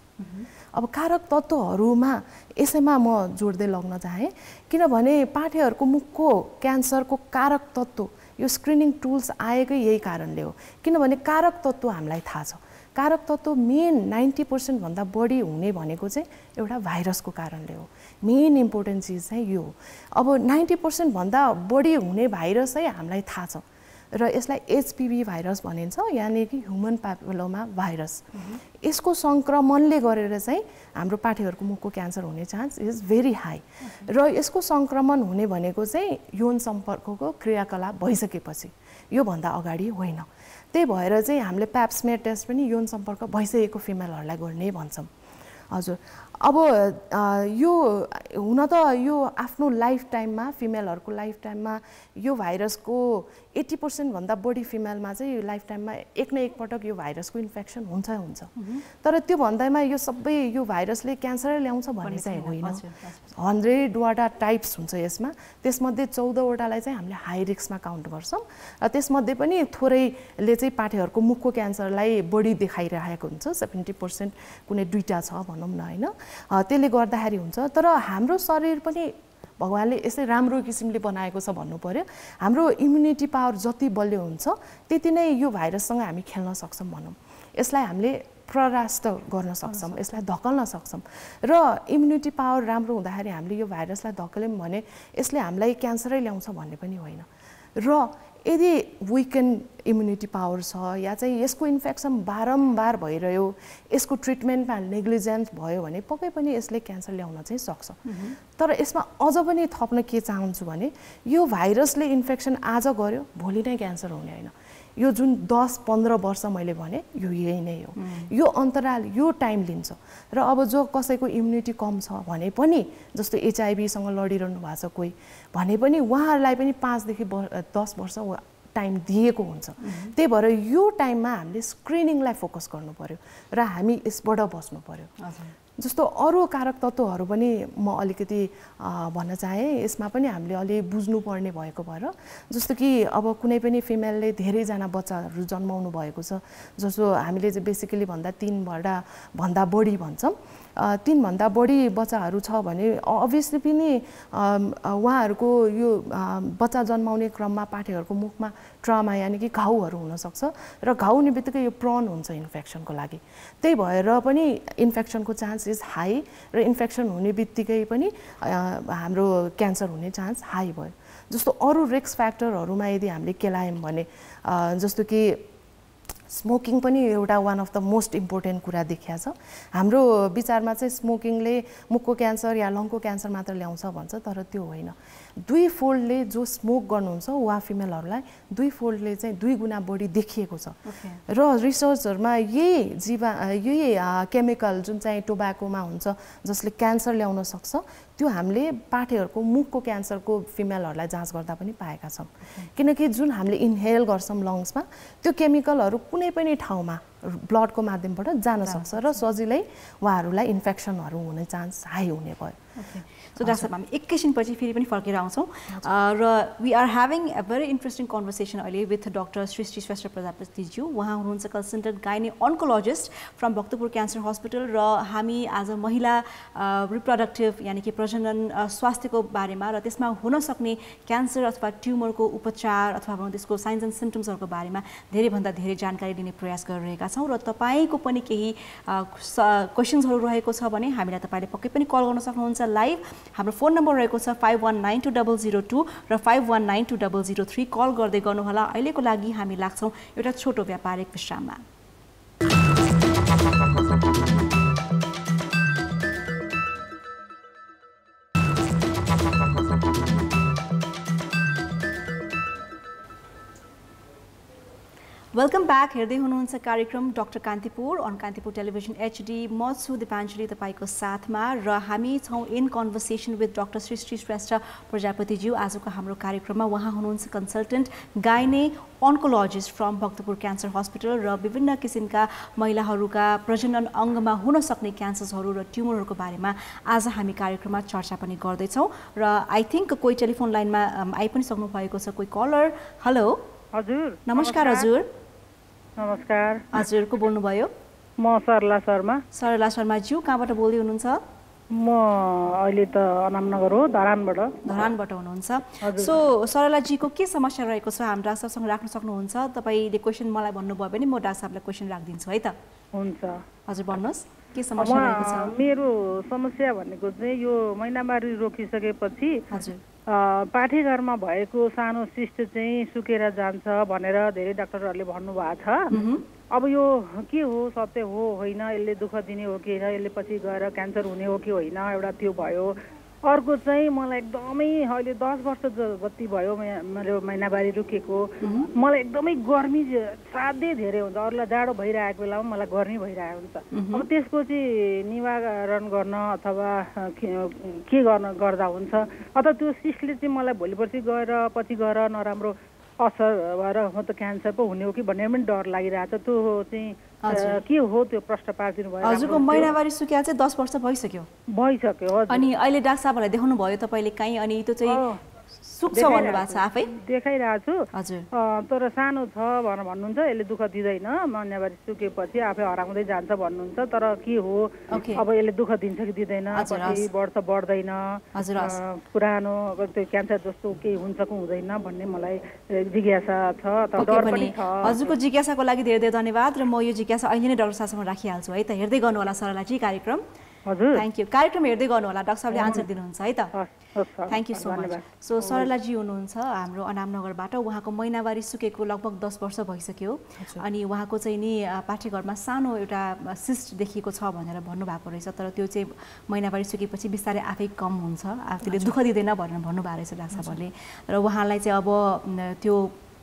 अब कारक तत्त्वहरूमा यसैमा म जोड्दै लग्न चाहेँ, किनभने पाठेहरूको मुखको क्यान्सरको कारक तत्त्व यो स्क्रिनिङ टुल्स आएकै यही कारणले हो, किनभने कारक तत्त्व हामीलाई थाहा छ। कारक तत्त्व मेन 90% भन्दा बढी हुने भनेको चाहिँ एउटा भाइरसको कारणले हो। मेन इम्पोर्टेन्ट चिज चाहिँ यो हो। अब 90% भन्दा बढी हुने भाइरस चाहिँ हामीलाई थाहा छ, र यसलाई HPV भाइरस भनिन्छ, यानि कि ह्युमन प्यापिलोमा भाइरस। यसको सङ्क्रमणले गरेर चाहिँ हाम्रो पाठेघरको मुखको क्यान्सर हुने चान्स इज भेरी हाई। र यसको सङ्क्रमण हुने भनेको चाहिँ यौन सम्पर्कको क्रियाकलाप भइसकेपछि, योभन्दा अगाडि होइन। त्यही भएर चाहिँ हामीले प्याप स्मेयर टेस्ट पनि यौन सम्पर्क भइसकेको फिमेलहरूलाई गर्ने भन्छौँ। हजुर, अब यो हुन त यो आफ्नो लाइफ टाइममा, फिमेलहरूको लाइफ टाइममा यो भाइरसको 80% भन्दा बढी फिमेलमा चाहिँ यो लाइफ टाइममा एक न एकपटक यो भाइरसको इन्फेक्सन हुन्छ। तर त्यो भन्दैमा यो सबै यो भाइरसले क्यान्सरै ल्याउँछ भन्ने चाहिँ होइन। 100वटा टाइप्स हुन्छ यसमा, त्यसमध्ये 14वटालाई चाहिँ हामीले हाई रिस्कमा काउन्ट गर्छौँ, र त्यसमध्ये पनि थोरैले चाहिँ पाठेघरको मुखको क्यान्सरलाई बढी देखाइरहेको हुन्छ। 70% कुनै 2टा छ भनौँ न होइन, त्यसले गर्दाखेरि हुन्छ। तर हाम्रो शरीर पनि भगवानले यसै राम्रो किसिमले बनाएको छ भन्नु पर्यो। हाम्रो इम्युनिटी पावर जति बलियो हुन्छ त्यति नै यो भाइरससँग हामी खेल्न सक्छौँ भनौँ। यसलाई हामीले परास्त गर्न सक्छौँ, यसलाई धकल्न सक्छौँ, र इम्युनिटी पावर राम्रो हुँदाखेरि हामीले यो भाइरसलाई धकल्यौँ भने यसले हामीलाई क्यान्सरै ल्याउँछ भन्ने पनि होइन। र यदि विकेन इम्युनिटी पावर छ या चाहिँ यसको इन्फेक्सन बारम्बार भइरह्यो, यसको ट्रिटमेन्टमा नेग्लिजेन्स भयो भने पक्कै पनि यसले क्यान्सर ल्याउन चाहिँ सक्छ। तर यसमा अझ पनि थप्न के चाहन्छु भने यो भाइरसले इन्फेक्सन आज गर्यो भोलि नै क्यान्सर हुने होइन। यो जुन 10-15 वर्ष मैले भने यो यही नै हो। यो अन्तराल, यो टाइम लिन्छ। र अब जो कसैको इम्युनिटी कम छ भने पनि, जस्तो HIV सँग लडिरहनु भएको छ कोही भने पनि उहाँहरूलाई पनि 5 देखि 10 वर्ष टाइम दिएको हुन्छ। त्यही भएर यो टाइममा हामीले स्क्रिनिङलाई फोकस गर्नु पर्यो र हामी यसबाट बस्नु पर्यो। जस्तो अरू कारक तत्त्वहरू पनि म अलिकति भन्न चाहेँ, यसमा पनि हामीले अलि बुझ्नुपर्ने भएको भएर, जस्तो कि अब कुनै पनि फिमेलले धेरैजना बच्चाहरू जन्माउनु भएको छ, जस्तो हामीले चाहिँ बेसिकली भन्दा 3 भन्दा बढी भन्छौँ, 3 भन्दा बढी बच्चाहरू छ भने अभियसली पनि उहाँहरूको यो बच्चा जन्माउने क्रममा पाठेहरूको मुखमा ट्रमा यानि कि घाउहरू हुनसक्छ र घाउ हुने बित्तिकै यो प्रोन हुन्छ इन्फेक्सनको लागि। त्यही भएर पनि इन्फेक्सनको चान्स इज हाई र इन्फेक्सन हुने बित्तिकै पनि हाम्रो क्यान्सर हुने चान्स हाई भयो। जस्तो अरू रिस्क फ्याक्टरहरूमा यदि हामीले केलायौँ भने जस्तो कि स्मोकिङ पनि एउटा one of the most important कुरा देखिया छ। हाम्रो विचारमा चाहिँ स्मोकिङले मुखको क्यान्सर या लङको क्यान्सर मात्र ल्याउँछ भन्छ, तर त्यो होइन। 2 फोल्डले जो स्मोक गर्नुहुन्छ उहाँ फिमेलहरूलाई 2 फोल्डले चाहिँ 2 गुणा बढी देखिएको छ। र रिसर्चहरूमा यही केमिकल जुन चाहिँ टोब्याकोमा हुन्छ जसले क्यान्सर ल्याउन सक्छ, त्यो हामीले पाठेहरूको मुखको क्यान्सरको फिमेलहरूलाई जाँच गर्दा पनि पाएका छौँ। किनकि जुन हामीले इन्हेल गर्छौँ लङ्समा, त्यो केमिकलहरू कुनै पनि ठाउँमा ब्लडको माध्यमबाट जान सक्छ र सजिलै उहाँहरूलाई इन्फेक्सनहरू हुने चान्स हाई हुने भयो। सो डाक्टर साहब, हामी एकैछिनपछि फेरि पनि फर्केर आउँछौँ र we are having a very interesting conversation अहिले विथ डक्टर सृष्टि श्रेष्ठ प्रजापतिज्यू। उहाँ हुनुहुन्छ consultant gynae oncologist from Bhaktapur cancer hospital र हामी आज महिला रिप्रोडक्टिभ यानि कि प्रजनन स्वास्थ्यको बारेमा र त्यसमा हुन सक्ने क्यान्सर अथवा ट्युमरको उपचार अथवा भनौँ त्यसको साइन्स एन्ड सिम्पटम्सहरूको बारेमा धेरैभन्दा धेरै जानकारी दिने प्रयास गरिरहेका छौँ र तपाईँको पनि केही क्वेसन्सहरू रहेको छ भने हामीलाई तपाईँले पक्कै पनि कल गर्न सक्नुहुन्छ लाइभ। हाम्रो फोन नम्बर रहेको छ 519202 र 519203। कल गर्दै गर्नुहोला। अहिलेको लागि हामी लाग्छौँ एउटा छोटो व्यापारिक विश्राममा। Welcome back. हेर्दै हुनुहुन्छ कार्यक्रम doctor Kantipur on Kantipur television HD। म छु दिपाञ्जली तपाईँको साथमा र हामी छौँ in conversation with doctor Srishti Shrestha प्रजापतिज्यू। आजको हाम्रो कार्यक्रममा उहाँ हुनुहुन्छ consultant gynae oncologist from Bhaktapur cancer hospital र विभिन्न किसिमका महिलाहरूका प्रजनन अङ्गमा हुन सक्ने क्यान्सर्सहरू र ट्युमरहरूको बारेमा आज हामी कार्यक्रममा चर्चा पनि गर्दैछौँ र आई थिङ्क कोही टेलिफोन लाइनमा आइ पनि सक्नु भएको छ, कोही कलर। हेलो हजुर, नमस्कार। हजुर नमस्कार। हजुर को बोल्नुभयो? म सरला शर्मा। सरला शर्माज्यू, कहाँबाट बोल्दै हुनुहुन्छ? म अहिले त अनामनगर हो, धरानबाट हुनुहुन्छ। सो सरलाजीको के समस्या रहेको छ हाम्रो डाक्टर साहबसँग राख्न सक्नुहुन्छ? तपाईँले क्वेसन मलाई भन्नुभयो भने म डाक्टर साहबलाई क्वेसन राखिदिन्छु है त। हुन्छ। हजुर भन्नुहोस्, के समस्या रहेको छ? मेरो समस्या भनेको चाहिँ यो महिनावारी रोकिसकेपछि हजुर पाठेघरमा भएको सानो सिस्ट चाहिँ सुकेर जान्छ भनेर धेरै डाक्टरहरूले भन्नुभएको छ। अब यो के हो, सत्य हो होइन, यसले दुःख दिने हो कि होइन, यसले पछि गएर क्यान्सर हुने हो कि होइन, एउटा त्यो भयो। अर्को चाहिँ मलाई एकदमै अहिले 10 वर्ष जति भयो मेरो महिनावारी रुकेको, मलाई एकदमै गर्मी साध्यै धेरै हुन्छ। अरूलाई जाडो भइरहेको बेलामा मलाई गर्मी भइरहेको हुन्छ। अब त्यसको चाहिँ निवारण गर्न अथवा के गर्दा हुन्छ, अथवा त्यो सिस्टले चाहिँ मलाई भोलिपर्सि पछि गएर नराम्रो असर भएर म त क्यान्सर पो हुने हो कि भन्ने पनि डर लागिरहेको छ। त्यो चाहिँ के हो, त्यो प्रश्न पारिदिनु भयो। हजुरको महिनावारी सुकिया चाहिँ 10 वर्ष भइसक्यो? भइसक्यो। अनि अहिले डाक्टर साहबलाई देखाउनु भयो तपाईँले कहीँ? अनि त्यो चाहिँ सुक्छ भन्नुभएको छ आफै? देखाइरहेको छु। हजुर। तर सानो छ भनेर भन्नुहुन्छ, यसले दुःख दिँदैन, महिनावारी सुकेपछि आफै हराउँदै जान्छ भन्नुहुन्छ। तर के हो, अब यसले दुःख दिन्छ कि दिँदैन, पछि वर्ष बढ्दैन, पुरानो त्यो क्यान्सर जस्तो केही हुन्छ कि हुँदैन भन्ने मलाई जिज्ञासा छ, तर डर पनि छ। हजुरको जिज्ञासाको लागि धेरै धेरै धन्यवाद र म यो जिज्ञासा अहिले नै डाक्टर साहबसँग राखिहाल्छु है त। हेर्दै गर्नु होला सरलाजी कार्यक्रम। हजुर थ्याङ्क यू कार्यक्रम हेर्दै गर्नु होला डाक्टर साहबले आन्सर दिनुहुन्छ है त thank you so much so सरलाजी हुनुहुन्छ हाम्रो अनामनगरबाट उहाँको महिनावारी सुकेको लगभग 10 वर्ष भइसक्यो अनि उहाँको चाहिँ नि पाठेघरमा सानो एउटा सिस्ट देखिएको छ भनेर भन्नुभएको रहेछ तर त्यो चाहिँ महिनावारी सुकेपछि बिस्तारै आफै कम हुन्छ त्यसले दुःख दिँदैन भनेर भन्नुभएको रहेछ डाक्टर साहबले र उहाँलाई चाहिँ अब त्यो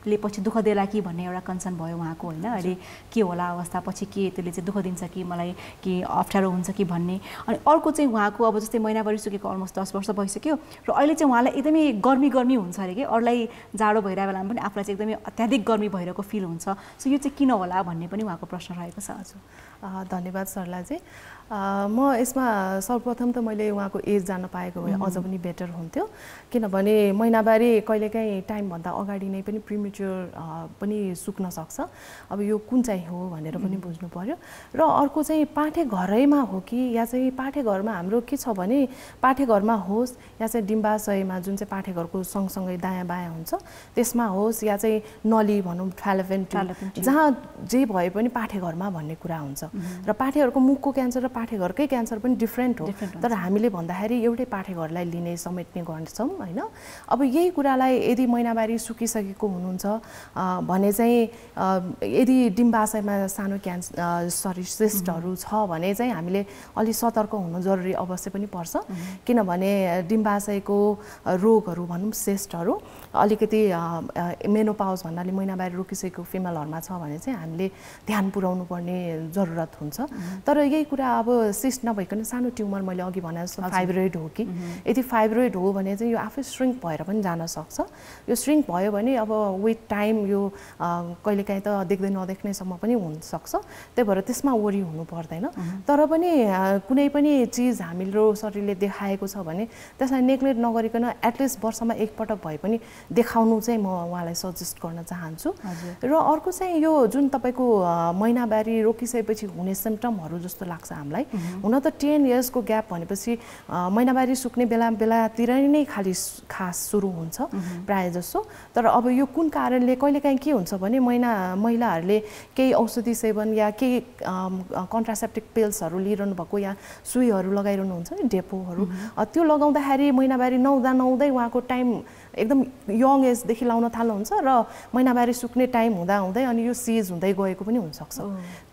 ले पछि दुःख देला कि भन्ने एउटा कन्सर्न भयो उहाँको होइन अहिले के होला अवस्था पछि के त्यसले चाहिँ दुःख दिन्छ कि मलाई के अप्ठ्यारो हुन्छ कि भन्ने अनि अर्को चाहिँ उहाँको अब जस्तै महिनाभरि सुकेको अलमोस्ट 10 वर्ष भइसक्यो र अहिले चाहिँ उहाँलाई एकदमै गर्मी हुन्छ अरे कि अरूलाई जाडो भइरहेको बेलामा पनि आफूलाई चाहिँ एकदमै अत्याधिक गर्मी भइरहेको फिल हुन्छ सो यो चाहिँ किन होला भन्ने पनि उहाँको प्रश्न रहेको छ हजुर धन्यवाद सरलाजी म यसमा सर्वप्रथम त मैले उहाँको एज जान्न पाएको भए अझ पनि बेटर हुन्थ्यो किनभने महिनावारी कहिलेकाहीँ टाइमभन्दा अगाडि नै पनि प्रिमेच्योर पनि सुक्न सक्छ अब यो कुन चाहिँ हो भनेर पनि बुझ्नु पर्यो र अर्को चाहिँ पाठेघरैमा हो कि या चाहिँ पाठेघरमा हाम्रो के छ भने पाठेघरमा होस् या चाहिँ डिम्बाशयमा जुन चाहिँ पाठेघरको सँगसँगै दायाँ बायाँ हुन्छ त्यसमा होस् या चाहिँ नली भनौँ फ्यालोपियन जहाँ जे भए पनि पाठेघरमा भन्ने कुरा हुन्छ र पाठेघरको मुखको क्यान्सर र पाठेघरकै क्यान्सर पनि डिफ्रेन्ट हो तर हामीले भन्दाखेरि एउटै पाठेघरलाई लिने समेट्ने गर्छौँ होइन अब यही कुरालाई यदि महिनावारी सुकिसकेको हुनुहुन्छ भने चाहिँ यदि डिम्बाशयमा सानो सिस्टहरू छ भने चाहिँ हामीले अलि सतर्क हुनु जरुरी अवश्य पनि पर्छ किनभने डिम्बाशयको रोगहरू भनौँ सिस्टहरू अलिकति मेनोपाउज भन्नाले महिनावारी रोकिसकेको फिमेलहरूमा छ भने चाहिँ हामीले ध्यान पुर्याउनु पर्ने जरुरत हुन्छ तर यही कुरा अब सिस्ट नभइकन सानो ट्युमर मैले अघि भने जस्तो फाइब्रोइड हो कि यदि फाइब्रोइड हो भने चाहिँ यो आफै श्रिङ्क भएर पनि जान सक्छ यो श्रिङ्क भयो भने अब विथ टाइम यो कहिलेकाहीँ त देख्दै नदेख्नेसम्म पनि हुनसक्छ त्यही भएर त्यसमा वरि हुनु पर्दैन तर पनि कुनै पनि चिज हाम्रो शरीरले देखाएको छ भने त्यसलाई नेग्लेक्ट नगरिकन एटलिस्ट वर्षमा एकपटक भए पनि देखाउनु चाहिँ म उहाँलाई सजेस्ट गर्न चाहन्छु र अर्को चाहिँ यो जुन तपाईँको महिनावारी रोकिसकेपछि हुने सिम्पटमहरू जस्तो लाग्छ हामीलाई हुन त 10 इयर्सको ग्याप भनेपछि महिनावारी सुक्ने बेलातिर नै खास सुरु हुन्छ प्रायः जसो तर अब यो कुन कारणले कहिलेकाहीँ के हुन्छ भने महिलाहरूले केही औषधि सेवन या केही कन्ट्रासेप्टिभ पिल्सहरू लिइरहनु भएको या सुईहरू लगाइरहनु हुन्छ नि डेपोहरू त्यो लगाउँदाखेरि महिनावारी नहुँदै उहाँको टाइम एकदम यङ एजदेखि लाउन थाल्नुहुन्छ र महिनावारी सुक्ने टाइम हुँदै अनि यो सिज हुँदै गएको पनि हुनसक्छ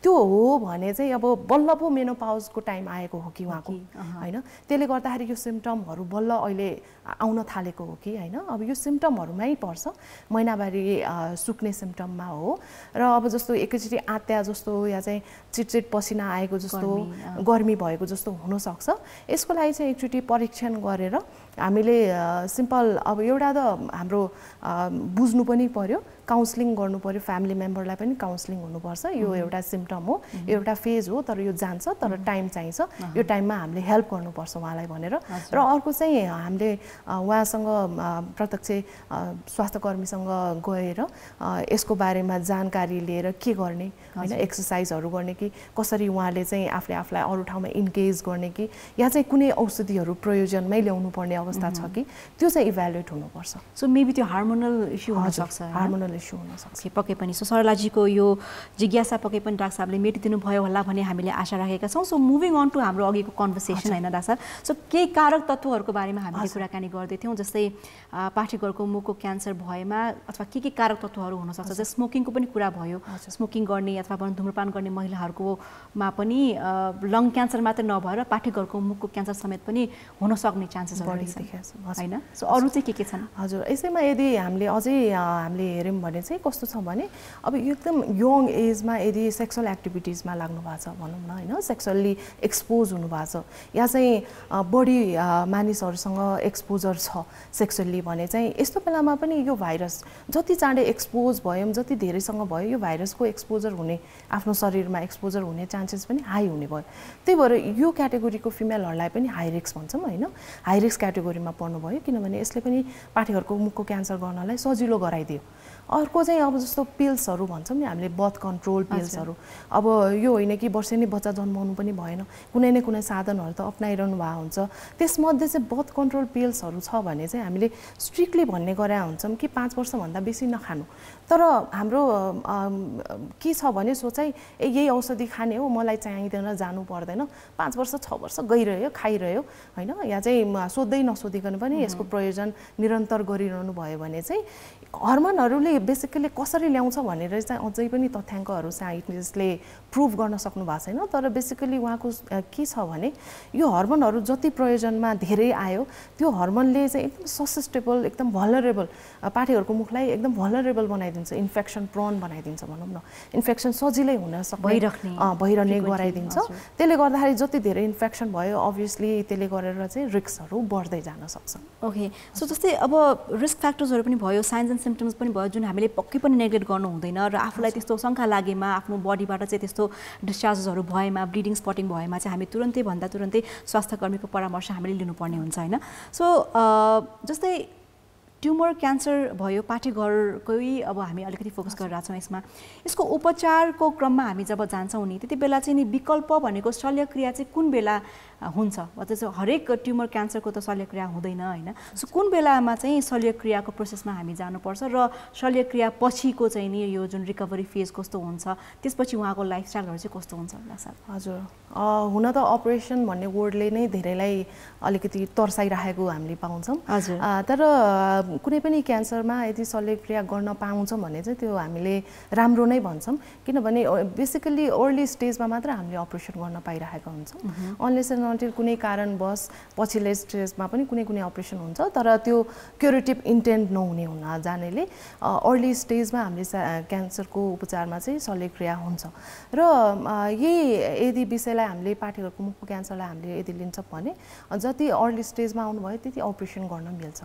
त्यो हो भने चाहिँ अब बल्ल पो मेनोपाउजको टाइम आएको हो कि उहाँको होइन त्यसले गर्दाखेरि यो सिम्पटमहरू बल्ल अहिले आउन थालेको हो कि होइन अब यो सिम्पटमहरूमै पर्छ महिनावारी सुक्ने सिम्पटममा हो र अब जस्तो एकैचोटि आत्या जस्तो या चाहिँ चिटचिट पसिना आएको जस्तो गर्मी भएको जस्तो हुनसक्छ यसको लागि चाहिँ एकचोटि परीक्षण गरेर हामीले सिम्पल अब एउटा त हाम्रो बुझ्नु पनि पर्यो काउन्सलिङ गर्नु पर्यो फ्यामिली मेम्बरलाई पनि काउन्सलिङ हुनुपर्छ यो एउटा सिम्पटम हो एउटा फेज हो तर यो जान्छ तर टाइम चाहिन्छ यो टाइममा हामीले हेल्प गर्नुपर्छ उहाँलाई भनेर र अर्को चाहिँ हामीले उहाँसँग प्रत्यक्ष स्वास्थ्यकर्मीसँग गएर यसको बारेमा जानकारी लिएर के गर्ने होइन एक्सर्साइजहरू गर्ने कि कसरी उहाँले चाहिँ आफूलाई अरू ठाउँमा इन्गेज गर्ने कि या चाहिँ कुनै औषधिहरू प्रयोजनमै ल्याउनु पर्ने अवस्था छ कि त्यो चाहिँ इभ्यालुएट हुनुपर्छ सो मेबी त्यो हार्मोनल इस्यु हुनसक्छ हार्मोनल इस्यु हुनसक्छ पक्कै पनि सो सरलाजीको यो जिज्ञासा पक्कै पनि डाक्टर साहबले मेटिदिनु भयो होला भन्ने हामीले आशा राखेका छौँ सो मुभिङ अन टु हाम्रो अघिको कन्भर्सेसन होइन डाक्टर साहब सो केही कारक तत्त्वहरूको बारेमा हामीले कुराकानी गर्दै थियौँ जस्तै पाठेघरको मुखको क्यान्सर भएमा अथवा के कारक तत्त्वहरू हुनसक्छ जस्तै स्मोकिङको पनि कुरा भयो स्मोकिङ गर्ने अथवा धुम्रपान गर्ने महिलाहरूकोमा पनि लङ क्यान्सर मात्रै नभएर पाठेघरको मुखको क्यान्सर समेत पनि हुन सक्ने चान्सेसहरू होइन सो अरू चाहिँ के छन् हजुर यसैमा यदि हामीले अझै हामीले हेऱ्यौँ भने चाहिँ कस्तो छ भने अब एकदम यङ एजमा यदि सेक्सुअल एक्टिभिटिजमा लाग्नु भएको छ भनौँ न होइन सेक्सुअल्ली एक्सपोज हुनुभएको छ या चाहिँ बढी मानिसहरूसँग एक्सपोजर छ सेक्सुअल्ली भने चाहिँ यस्तो बेलामा पनि यो भाइरस जति चाँडै एक्सपोज भयौँ जति धेरैसँग भयो यो भाइरसको एक्सपोजर हुने आफ्नो शरीरमा एक्सपोजर हुने चान्सेस पनि हाई हुने भयो त्यही भएर यो क्याटेगोरीको फिमेलहरूलाई पनि हाई रिस्क भन्छौँ होइन हाई रिस्क क्याटेगोरीमा पर्नुभयो किनभने यसले पनि पाठेघरको मुखको क्यान्सर गर्नलाई सजिलो गराइदियो अर्को चाहिँ अब जस्तो पिल्सहरू भन्छौँ नि हामीले बर्थ कन्ट्रोल पिल्सहरू अब यो होइन कि वर्षेनी बच्चा जन्माउनु पनि भएन कुनै न कुनै साधनहरू त अप्नाइरहनु भएको हुन्छ त्यसमध्ये चाहिँ बर्थ कन्ट्रोल पिल्सहरू छ भने चाहिँ हामीले स्ट्रिक्टली भन्ने गरे हुन्छौँ कि 5 वर्षभन्दा बेसी नखानु तर हाम्रो के छ भने सोचाइ यही औषधि खाने हो मलाई चाहिँदैन जानु पर्दैन 5 वर्ष 6 वर्ष गइरह्यो खाइरह्यो होइन या चाहिँ सोध्दै नसोधिकन पनि यसको प्रयोजन निरन्तर गरिरहनु भयो भने चाहिँ हर्मोनहरूले बेसिकली कसरी ल्याउँछ भनेर चाहिँ अझै पनि तथ्याङ्कहरू साइन्टिस्टले प्रुभ गर्न सक्नु भएको छैन तर बेसिकली उहाँको के छ भने यो हर्मोनहरू जति प्रयोजनमा धेरै आयो त्यो हर्मोनले चाहिँ एकदम ससेप्टेबल एकदम भलरेबल पाठीहरूको मुखलाई एकदम भलरेबल बनाइदिन्छ इन्फेक्सन प्रोन बनाइदिन्छ भनौँ न इन्फेक्सन सजिलै हुन सक्ने भइरहने गराइदिन्छ त्यसले गर्दाखेरि जति धेरै इन्फेक्सन भयो अभियसली त्यसले गरेर चाहिँ रिस्कहरू बढ्दै जान सक्छ ओके सो जस्तै अब रिस्क फ्याक्टर्सहरू पनि भयो साइन्स एन्ड सिम्पटम्स पनि भयो जुन हामीले पक्कै पनि नेग्लेक्ट गर्नु हुँदैन र आफूलाई त्यस्तो शङ्का लागेमा आफ्नो बडीबाट चाहिँ त्यस्तो डिस्चार्जेसहरू भएमा ब्लिडिङ स्पटिङ भएमा चाहिँ हामी तुरन्तै स्वास्थ्य कर्मीको परामर्श हामीले लिनुपर्ने हुन्छ होइन सो जस्तै ट्युमर क्यान्सर भयो पाठेघरकै अब हामी अलिकति फोकस गरिरहेको छौँ यसमा यसको उपचारको क्रममा हामी जब जान्छौँ नि त्यति बेला चाहिँ नि विकल्प भनेको शल्यक्रिया चाहिँ कुन बेला हुन्छ अझै हरेक ट्युमर क्यान्सरको त शल्यक्रिया हुँदैन होइन सो कुन बेलामा चाहिँ शल्यक्रियाको प्रोसेसमा हामी जानुपर्छ र शल्यक्रिया पछिको चाहिँ नि यो जुन रिकभरी फेज कस्तो हुन्छ त्यसपछि उहाँको लाइफस्टाइलहरू चाहिँ कस्तो हुन्छ हजुर हुन त अपरेसन भन्ने वर्डले नै धेरैलाई अलिकति तर्साइराखेको हामीले पाउँछौँ हजुर तर कुनै पनि क्यान्सरमा यदि शल्यक्रिया गर्न पाउँछौँ भने चाहिँ त्यो हामीले राम्रो नै भन्छौँ किनभने बेसिकली अर्ली स्टेजमा मात्र हामीले अपरेसन गर्न पाइरहेका हुन्छौँ अनलेस एन्ड अन्टिल कुनै कारणवश पछिल्लो स्टेजमा पनि कुनै अपरेसन हुन्छ तर त्यो क्युरेटिभ इन्टेन्ट नहुने हुन जानेले अर्ली स्टेजमा हामीले क्यान्सरको उपचारमा चाहिँ शल्यक्रिया हुन्छ र यही यदि विषयलाई हामीले पाठेघरको मुखको क्यान्सरलाई हामीले यदि लिन्छौँ भने जति अर्ली स्टेजमा आउनुभयो त्यति अपरेसन गर्न मिल्छ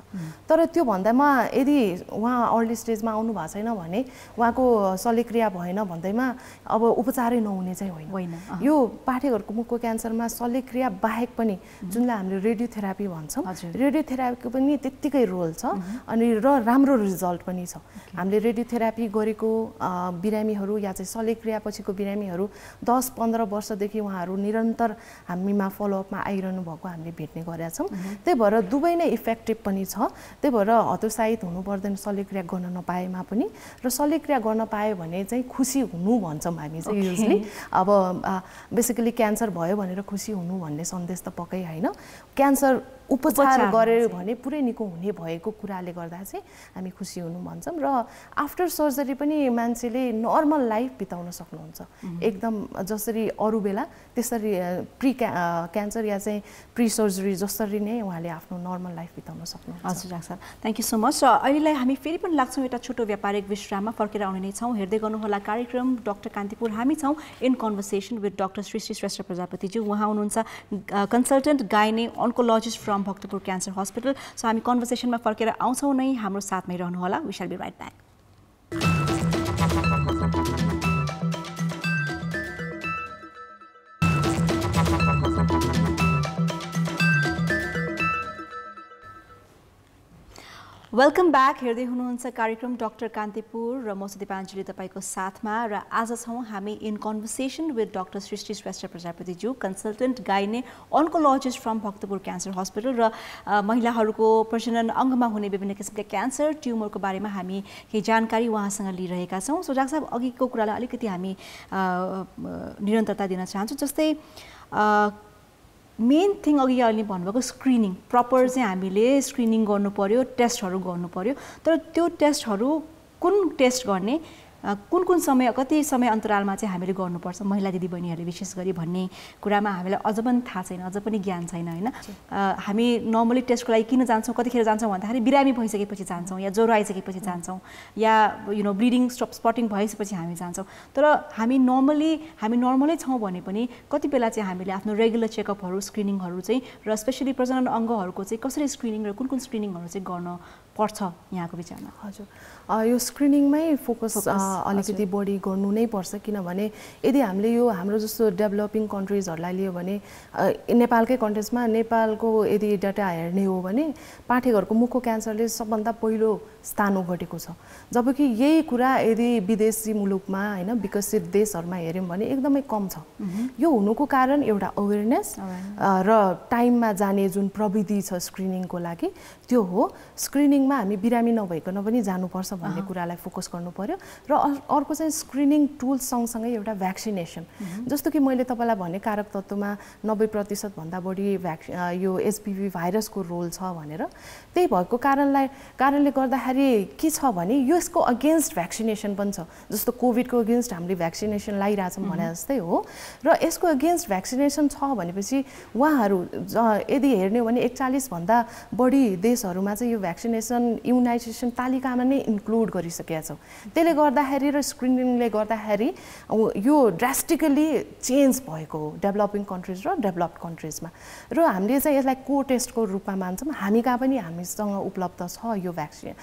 तर त्यो भन्दामा यदि उहाँ अर्ली स्टेजमा आउनु भएको छैन भने उहाँको शल्यक्रिया भएन भन्दैमा अब उपचारै नहुने चाहिँ होइन यो पाठेघरको मुखको क्यान्सरमा शल्यक्रिया बाहेक पनि जुनलाई हामीले रेडियोथेरापी भन्छौँ रेडियोथेरापीको पनि त्यत्तिकै रोल छ अनि र राम्रो रिजल्ट पनि छ हामीले रेडियोथेरापी गरेको बिरामीहरू या चाहिँ शल्यक्रिया पछिको बिरामीहरू 10-15 वर्षदेखि उहाँहरू निरन्तर हामीमा फलोअपमा आइरहनु भएको हामीले भेट्ने गरेका छौँ त्यही भएर दुवै नै इफेक्टिभ पनि छ त्यही भएर हतोत्साहित हुनु पर्दैन शल्यक्रिया गर्न नपाएमा पनि र शल्यक्रिया गर्न पायो भने चाहिँ खुसी हुनु भन्छौँ हामी चाहिँ युजली अब बेसिकली क्यान्सर भयो भनेर खुसी हुनु भन्ने सन्देश त पक्कै होइन क्यान्सर उपचार गर्यो भने पुरै निको हुने भएको कुराले गर्दा चाहिँ हामी खुसी हुनु भन्छौँ र आफ्टर सर्जरी पनि मान्छेले नर्मल लाइफ बिताउन सक्नुहुन्छ एकदम जसरी अरू बेला त्यसरी प्री क्यान्सर या चाहिँ प्री सर्जरी जसरी नै उहाँले आफ्नो नर्मल लाइफ बिताउन सक्नुहुन्छ हजुर doctor thank you so much अहिलेलाई हामी फेरि पनि लाग्छौँ एउटा छोटो व्यापारिक विश्राममा फर्केर आउने नै छौँ हेर्दै गर्नुहोला कार्यक्रम डाक्टर कान्तिपुर हामी छौँ in conversation with doctor Srishti Shrestha प्रजापतिज्यू उहाँ हुनुहुन्छ consultant gynae oncologist from Bhaktapur cancer hospital so हामी कन्भर्सेसनमा फर्केर आउँछौँ नै हाम्रो साथमै रहनुहोला we shall be right back welcome back हेर्दै हुनुहुन्छ कार्यक्रम डाक्टर कान्तिपुर र म सुदीपाञ्जली तपाईँको साथमा र आज छौँ हामी in conversation with doctor Srishti Shrestha प्रजापतिज्यू consultant gynae oncologist from Bhaktapur cancer hospital र महिलाहरूको प्रजनन अङ्गमा हुने विभिन्न किसिमका क्यान्सर ट्युमरको बारेमा हामी केही जानकारी उहाँसँग लिइरहेका छौँ सो डाक्टर साहब अघिको कुरालाई अलिकति हामी निरन्तरता दिन चाहन्छौँ जस्तै मेन थिङ अघि अहिले भन्नुभएको स्क्रिनिङ प्रपर चाहिँ हामीले स्क्रिनिङ गर्नु पर्यो टेस्टहरू गर्नु पर्यो तर त्यो टेस्टहरू कुन टेस्ट गर्ने कुन समय कति समय अन्तरालमा चाहिँ हामीले गर्नुपर्छ महिला दिदीबहिनीहरूले विशेष गरी भन्ने कुरामा हामीलाई अझ पनि थाहा छैन अझ पनि ज्ञान छैन होइन हामी नर्मली टेस्टको लागि किन जान्छौँ कतिखेर जान्छौँ भन्दाखेरि बिरामी भइसकेपछि जान्छौँ या ज्वरो आइसकेपछि जान्छौँ या ब्लिडिङ स्पटिङ भइसकेपछि हामी जान्छौँ तर हामी नर्मलै छौँ भने पनि कति बेला चाहिँ हामीले आफ्नो रेगुलर चेकअपहरू स्क्रिनिङहरू चाहिँ र स्पेसली प्रजनन अङ्गहरूको चाहिँ कसरी स्क्रिनिङ र कुन स्क्रिनिङहरू चाहिँ गर्न पर्छ यहाँको विचारमा हजुर यो स्क्रिनिङमै फोकस अलिकति बढी गर्नु नै पर्छ किनभने यदि हामीले यो हाम्रो जस्तो डेभलपिङ कन्ट्रिजहरूलाई लियो भने नेपालकै कन्टेक्स्टमा नेपालको यदि डाटा हेर्ने हो भने पाठेघरको मुखको क्यान्सरले सबभन्दा पहिलो स्थान ओगटेको छ। जबकि यही कुरा यदि विदेशी मुलुकमा हैन विकसित देशहरुमा हेर्यौं भने एकदमै कम छ। यो हुनुको कारण एउटा अवेयरनेस र टाइममा जाने जुन प्रविधि छ स्क्रिनिङको लागि त्यो हो। स्क्रिनिङमा हामी बिरामी नभइकन पनि जानुपर्छ भन्ने कुरालाई फोकस गर्नु पर्यो र अर्को चाहिँ स्क्रिनिङ टुल सँगसँगै एउटा भ्याक्सिनेसन। जस्तो कि मैले तपाईलाई भने कारक तत्त्वमा 90% भन्दा बढी यो एचपीभी भाइरसको रोल छ भनेर। त्यही भएको कारणले गर्दाखेरि के छ भने यसको अगेन्स्ट भ्याक्सिनेसन पनि छ। जस्तो कोभिडको अगेन्स्ट हामीले भ्याक्सिनेसन लाइरहेछौँ भने जस्तै हो र यसको अगेन्स्ट भ्याक्सिनेसन छ भनेपछि उहाँहरू यदि हेर्ने हो भने 41 भन्दा बढी देशहरूमा चाहिँ यो भ्याक्सिनेसन इम्युनाइजेसन तालिकामा नै इन्क्लुड गरिसकेका छौँ। त्यसले गर्दाखेरि र स्क्रिनिङले गर्दाखेरि यो ड्रास्टिकली चेन्ज भएको हो डेभलपिङ कन्ट्रिज र डेभलप्ड कन्ट्रिजमा। र हामीले चाहिँ यसलाई को टेस्टको रूपमा मान्छौँ। हामी कहाँ पनि हामीसँग उपलब्ध छ यो भ्याक्सिन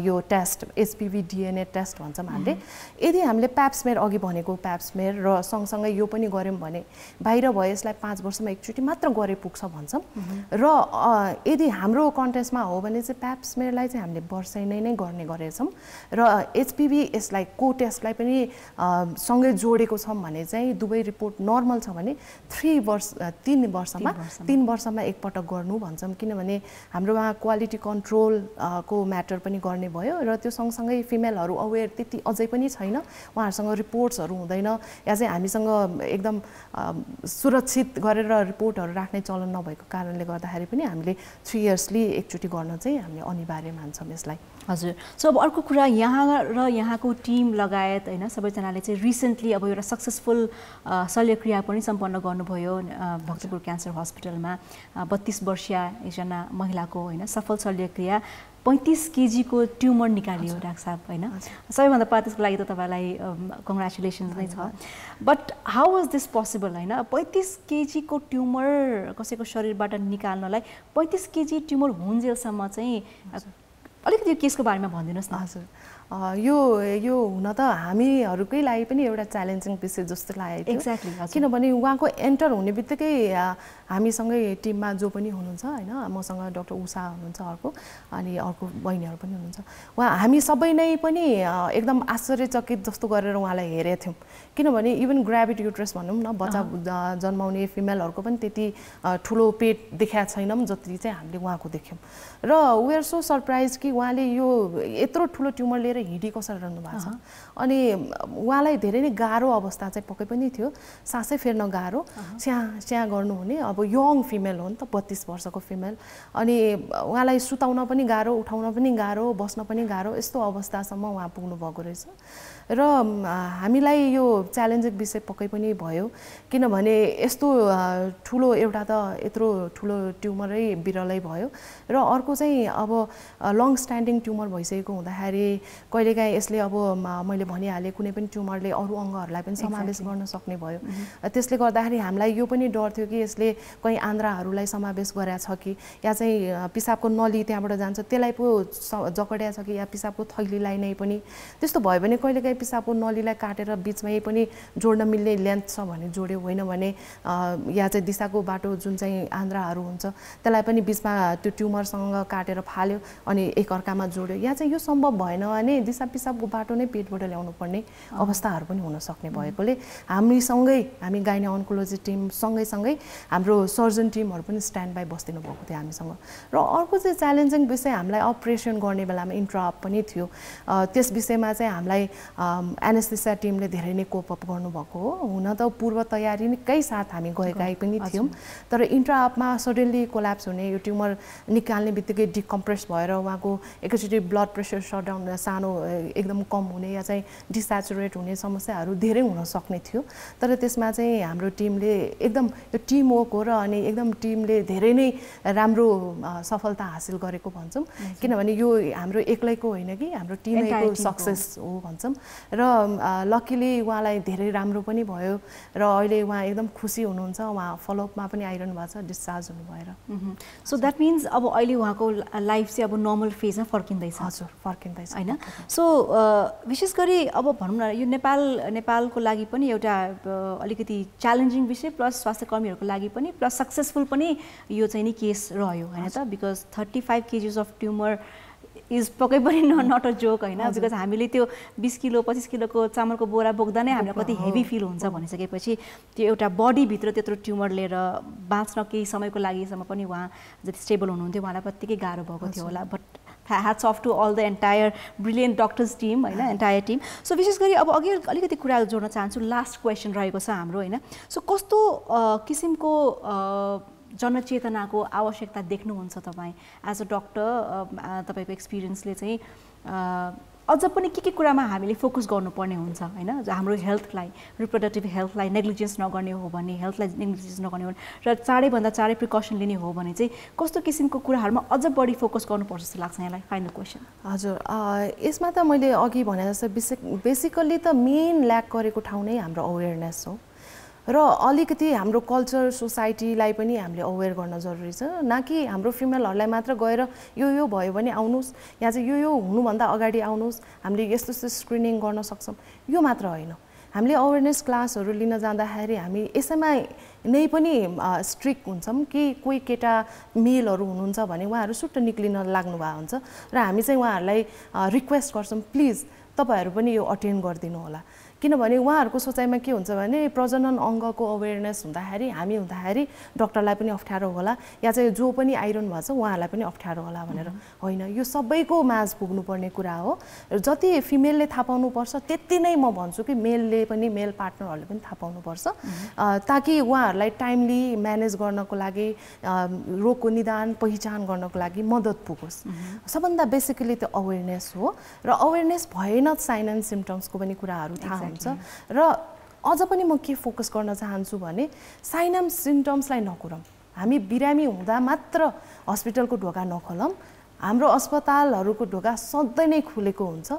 यो टेस्ट एचपीभी डीएनए टेस्ट भन्छौँ हामीले। यदि हामीले प्याप्समेयर अघि भनेको प्याप्समेयर र सँगसँगै यो पनि गऱ्यौँ भने बाहिर भए यसलाई 5 वर्षमा एकचोटि मात्र गरे पुग्छ भन्छौँ। र यदि हाम्रो कन्टेस्टमा हो भने चाहिँ प्याप्समेयरलाई चाहिँ हामीले वर्षै नै गर्ने गरेछौँ र एचपीभी यसलाई को टेस्टलाई पनि सँगै जोडेको छौँ भने चाहिँ दुवै रिपोर्ट नर्मल छ भने 3 वर्षमा एकपटक गर्नु भन्छौँ। किनभने हाम्रोमा क्वालिटी कन्ट्रोल को म्याटर पनि गर्ने भयो र त्यो सँगसँगै फिमेलहरू अवेर त्यति अझै पनि छैन। उहाँहरूसँग रिपोर्ट्सहरू हुँदैन या चाहिँ हामीसँग एकदम सुरक्षित गरेर रिपोर्टहरू राख्ने चलन नभएको कारणले गर्दाखेरि पनि हामीले 3 इयर्सली एकचोटि गर्न चाहिँ हामीले अनिवार्य मान्छौँ यसलाई। हजुर। सो अब अर्को कुरा यहाँ र यहाँको टिम लगायत हैन सबैजनाले चाहिँ रिसेन्टली अब एउटा सक्सेसफुल शल्यक्रिया पनि सम्पन्न गर्नुभयो भक्तपुर क्यान्सर हस्पिटलमा। 32 वर्षीय एकजना महिलाको हैन सफल शल्यक्रिया 35 केजीको ट्युमर निकालियो डाक्टर साहब हैन। सबैभन्दा पहिला त्यसको लागि त तपाईलाई कङ्ग्रेचुलेसन्स नै छ। But how was this possible हैन? 35 केजीको ट्युमर कसैको शरीरबाट निकाल्नलाई 35 केजी ट्युमर हुन्जेलसम्म चाहिँ अलिकति यो केसको बारेमा भनिदिनुहोस् न। हजुर। यो हुन त हामीहरूकै लागि पनि एउटा च्यालेन्जिङ विषय जस्तो लागेको थियो। एक्ज्याक्टली। किनभने उहाँको एन्टर हुने बित्तिकै हामीसँगै टिममा जो पनि हुनुहुन्छ हैन मसँग डाक्टर उषा हुनुहुन्छ अर्को अनि अर्को बहिनीहरू पनि हुनुहुन्छ। हामी सबै नै पनि एकदम आश्चर्यचकित जस्तो गरेर उहाँलाई हेरेका थियौँ। किनभने इभन ग्राभिड युट्रस भनौँ न बच्चा जन्माउने फिमेलहरूको पनि त्यति ठुलो पेट देखाएको छैनौँ जति चाहिँ हामीले उहाँको देख्यौँ। र वी आर सो सरप्राइज कि उहाँले यो यत्रो ठुलो ट्युमर लिएर हिँडी कसरी रहनु भएको छ। अनि उहाँलाई धेरै नै गाह्रो अवस्था चाहिँ पक्कै पनि थियो। सासै फेर्न गाह्रो स्या गर्नुहुने। अब यङ फिमेल हो नि त 32 वर्षको फिमेल। अनि उहाँलाई सुताउन पनि गाह्रो उठाउन पनि गाह्रो बस्न पनि गाह्रो यस्तो अवस्थासम्म उहाँ पुग्नु भएको रहेछ। र हामीलाई यो च्यालेन्जिङ विषय पक्कै पनि भयो। किनभने यस्तो ठुलो एउटा त यत्रो ठुलो ट्युमरै बिरलै भयो र अर्को चाहिँ अब लङ स्ट्यान्डिङ ट्युमर भइसकेको हुँदाखेरि कहिलेकाहीँ यसले अब मैले भनिहालेँ कुनै पनि ट्युमरले अरू अङ्गहरूलाई पनि समावेश गर्न सक्ने भयो। त्यसले गर्दाखेरि हामीलाई यो पनि डर थियो कि यसले कहीँ आन्द्राहरूलाई समावेश गरेछ कि या चाहिँ पिसाबको नली त्यहाँबाट जान्छ त्यसलाई पो जकड्या छ कि या पिसाबको थैलीलाई नै पनि त्यस्तो भयो भने कहिलेकाहीँ पिसाबको नलीलाई काटेर बिचमै पनि जोड्न मिल्ने लेन्थ छ भने जोड्यो, होइन भने या चाहिँ दिशाको बाटो जुन चाहिँ आन्द्राहरू हुन्छ त्यसलाई पनि बिचमा त्यो ट्युमरसँग काटेर फाल्यो अनि एकअर्कामा जोड्यो या चाहिँ यो सम्भव भएन भने दिशा पिसाबको बाटो नै पेटबाट ल्याउनु पर्ने अवस्थाहरू पनि हुन सक्ने भएकोले हामी गाइनी अन्कोलोजी टिम सँगै हाम्रो सर्जन टिमहरू पनि स्ट्यान्ड बाई बस्दिनु भएको थियो हामीसँग। र अर्को चाहिँ च्यालेन्जिङ विषय हामीलाई अपरेसन गर्ने बेलामा इन्ट्रप पनि थियो। त्यस विषयमा चाहिँ हामीलाई एनेस्थेसिया टिमले धेरै नै कोपअप गर्नुभएको हो। हुन त पूर्व तयारीकै साथ हामी गएका पनि थियौँ तर इन्ट्राअपमा सडनली कोल्याप्स हुने यो ट्युमर निकाल्ने बित्तिकै डिकम्प्रेस भएर उहाँको एकैचोटि ब्लड प्रेसर सटडाउन सानो एकदम कम हुने या चाहिँ डिस्याचुरेट हुने समस्याहरू धेरै हुन सक्ने थियो। तर त्यसमा चाहिँ हाम्रो टिमले एकदम यो टिम वर्क हो र अनि एकदम टिमले धेरै नै राम्रो सफलता हासिल गरेको भन्छौँ। किनभने यो हाम्रो एक्लैको होइन कि हाम्रो टिमैको सक्सेस हो भन्छौँ। र लकिली उहाँलाई धेरै राम्रो पनि भयो र अहिले उहाँ एकदम खुसी हुनुहुन्छ। उहाँ फलोअपमा पनि आइरहनु भएको छ डिस्चार्ज हुनु भएर। सो द्याट मिन्स अब अहिले उहाँको लाइफ चाहिँ अब नर्मल फेजमा फर्किँदैछ। हजुर फर्किँदैछ होइन। सो विशेष गरी अब भनौँ न यो नेपालको लागि पनि एउटा अलिकति च्यालेन्जिङ विषय प्लस स्वास्थ्य कर्मीहरूको लागि पनि प्लस सक्सेसफुल पनि यो चाहिँ नि केस रह्यो होइन त। Because 35 cages of tumour is पक्कै पनि नट अ जोक होइन, बिकज हामीले त्यो 20 किलो 25 किलोको चामलको बोरा बोक्दा नै हामीलाई कति हेभी फिल हुन्छ भनिसकेपछि त्यो एउटा बडीभित्र त्यत्रो ट्युमर लिएर बाँच्न केही समयको लागिसम्म पनि उहाँ जति स्टेबल हुनुहुन्थ्यो उहाँलाई कत्तिकै गाह्रो भएको थियो होला। But hats off to all the entire brilliant doctors team होइन, एन्टायर टिम। सो विशेष गरी अब अघि अलिकति कुरा जोड्न चाहन्छु, लास्ट क्वेसन रहेको छ हाम्रो होइन। सो कस्तो किसिमको जनचेतनाको आवश्यकता देख्नुहुन्छ तपाईँ एज अ डक्टर? तपाईँको एक्सपिरियन्सले चाहिँ अझ पनि के कुरामा हामीले फोकस गर्नुपर्ने हुन्छ होइन, हाम्रो हेल्थलाई, रिप्रोडक्टिभ हेल्थलाई नेग्लिजेन्स नगर्ने हो भने, हेल्थलाई नेग्लिजेन्स नगर्ने हो भने र चाँडैभन्दा चाँडै प्रिकसन लिने हो भने चाहिँ कस्तो किसिमको कुराहरूमा अझ बढी फोकस गर्नुपर्छ जस्तो लाग्छ यहाँलाई? Final question. हजुर, यसमा त मैले अघि भने जस्तो बेसिकल्ली त मेन ल्याक गरेको ठाउँ नै हाम्रो अवेरनेस हो र अलिकति हाम्रो कल्चर सोसाइटीलाई पनि हामीले अवेर गर्न जरुरी छ। न कि हाम्रो फिमेलहरूलाई मात्र गएर यो भयो भने आउनुहोस्, यहाँ चाहिँ यो हुनुभन्दा अगाडि आउनुहोस्, हामीले यस्तो स्क्रिनिङ गर्न सक्छौँ, यो मात्र होइन। हामीले अवेरनेस क्लासहरू लिन जाँदाखेरि हामी यसैमा नै पनि स्ट्रिक्ट हुन्छौँ कि कोही केटा मेलहरू हुनुहुन्छ भने उहाँहरू सुट्ट निक्लिन लाग्नु भएको हुन्छ र हामी चाहिँ उहाँहरूलाई रिक्वेस्ट गर्छौँ प्लिज तपाईँहरू पनि यो अटेन्ड गरिदिनु होला। किनभने उहाँहरूको सोचाइमा के हुन्छ भने प्रजनन अङ्गको अवेरनेस हुँदाखेरि हामी हुँदाखेरि डक्टरलाई पनि अप्ठ्यारो होला या चाहिँ जो पनि आइरहनु भएको छ उहाँहरूलाई पनि अप्ठ्यारो होला भनेर होइन, यो सबैको माझ पुग्नुपर्ने कुरा हो। जति फिमेलले थाहा पाउनुपर्छ त्यति नै म भन्छु कि मेलले पनि, मेल पार्टनरहरूले पनि थाहा पाउनुपर्छ ताकि उहाँहरूलाई टाइमली म्यानेज गर्नको लागि, रोगको निदान पहिचान गर्नको लागि मद्दत पुगोस्। सबभन्दा बेसिकली त्यो अवेरनेस हो र अवेरनेस भएन साइन एन्ड सिम्टम्सको पनि कुराहरू थाहा हुन्छ। र अझ पनि म के फोकस गर्न चाहन्छु भने साइन एन्ड सिम्टम्सलाई नकुरौँ। हामी बिरामी हुँदा मात्र हस्पिटलको ढोका नखोलौँ, हाम्रो अस्पतालहरूको ढोका सधैँ नै खुलेको हुन्छ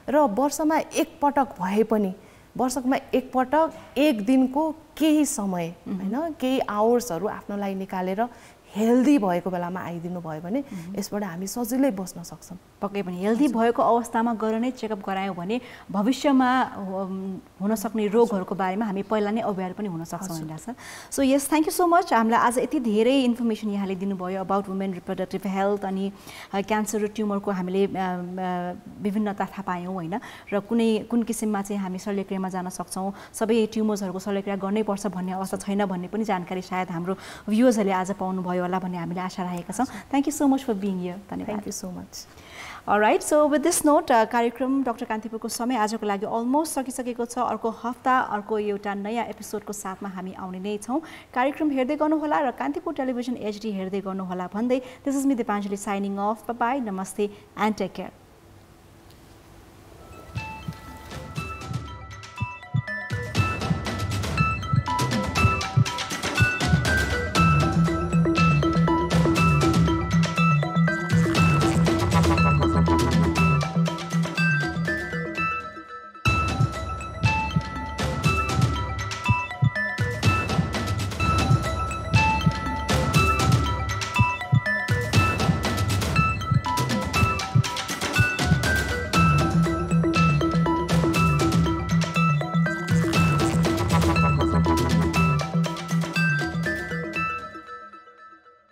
र वर्षमा एकपटक भए पनि, वर्षमा एकपटक एक दिनको केही समय होइन, केही आवर्सहरू आफ्नो लागि निकालेर हेल्दी भएको बेलामा आइदिनु भयो भने यसबाट हामी सजिलै बस्न सक्छौँ। पक्कै पनि हेल्दी भएको अवस्थामा गएर नै चेकअप गरायौँ भने भविष्यमा हुन सक्ने रोगहरूको बारेमा हामी पहिला नै अवेर पनि हुन सक्छौँ होइन। So yes, thank you so much. हामीलाई आज यति धेरै इन्फर्मेसन यहाँले दिनुभयो अबाउट वुमेन रिप्रोडक्टिभ हेल्थ अनि क्यान्सर र ट्युमरको हामीले विभिन्नता थाहा पायौँ होइन, र कुन किसिममा चाहिँ हामी शल्यक्रियामा जान सक्छौँ, सबै ट्युमर्सहरूको शल्यक्रिया गर्नैपर्छ भन्ने अवस्था छैन भन्ने पनि जानकारी सायद हाम्रो भ्युअर्सहरूले आज पाउनुभयो होला भन्ने हामीले आशा राखेका छौँ। Thank you so much for being here. धन्यवाद। Thank you so much. Alright, so with this note कार्यक्रम डाक्टर कान्तिपुरको समय आजको लागि अलमोस्ट सकिसकेको छ। अर्को हप्ता अर्को एउटा नयाँ एपिसोडको साथमा हामी आउने नै छौँ। कार्यक्रम हेर्दै गर्नुहोला र कान्तिपुर टेलिभिजन HD हेर्दै गर्नुहोला भन्दै this is me Dipanjali signing off. Bye, नमस्ते एन्ड टेक केयर।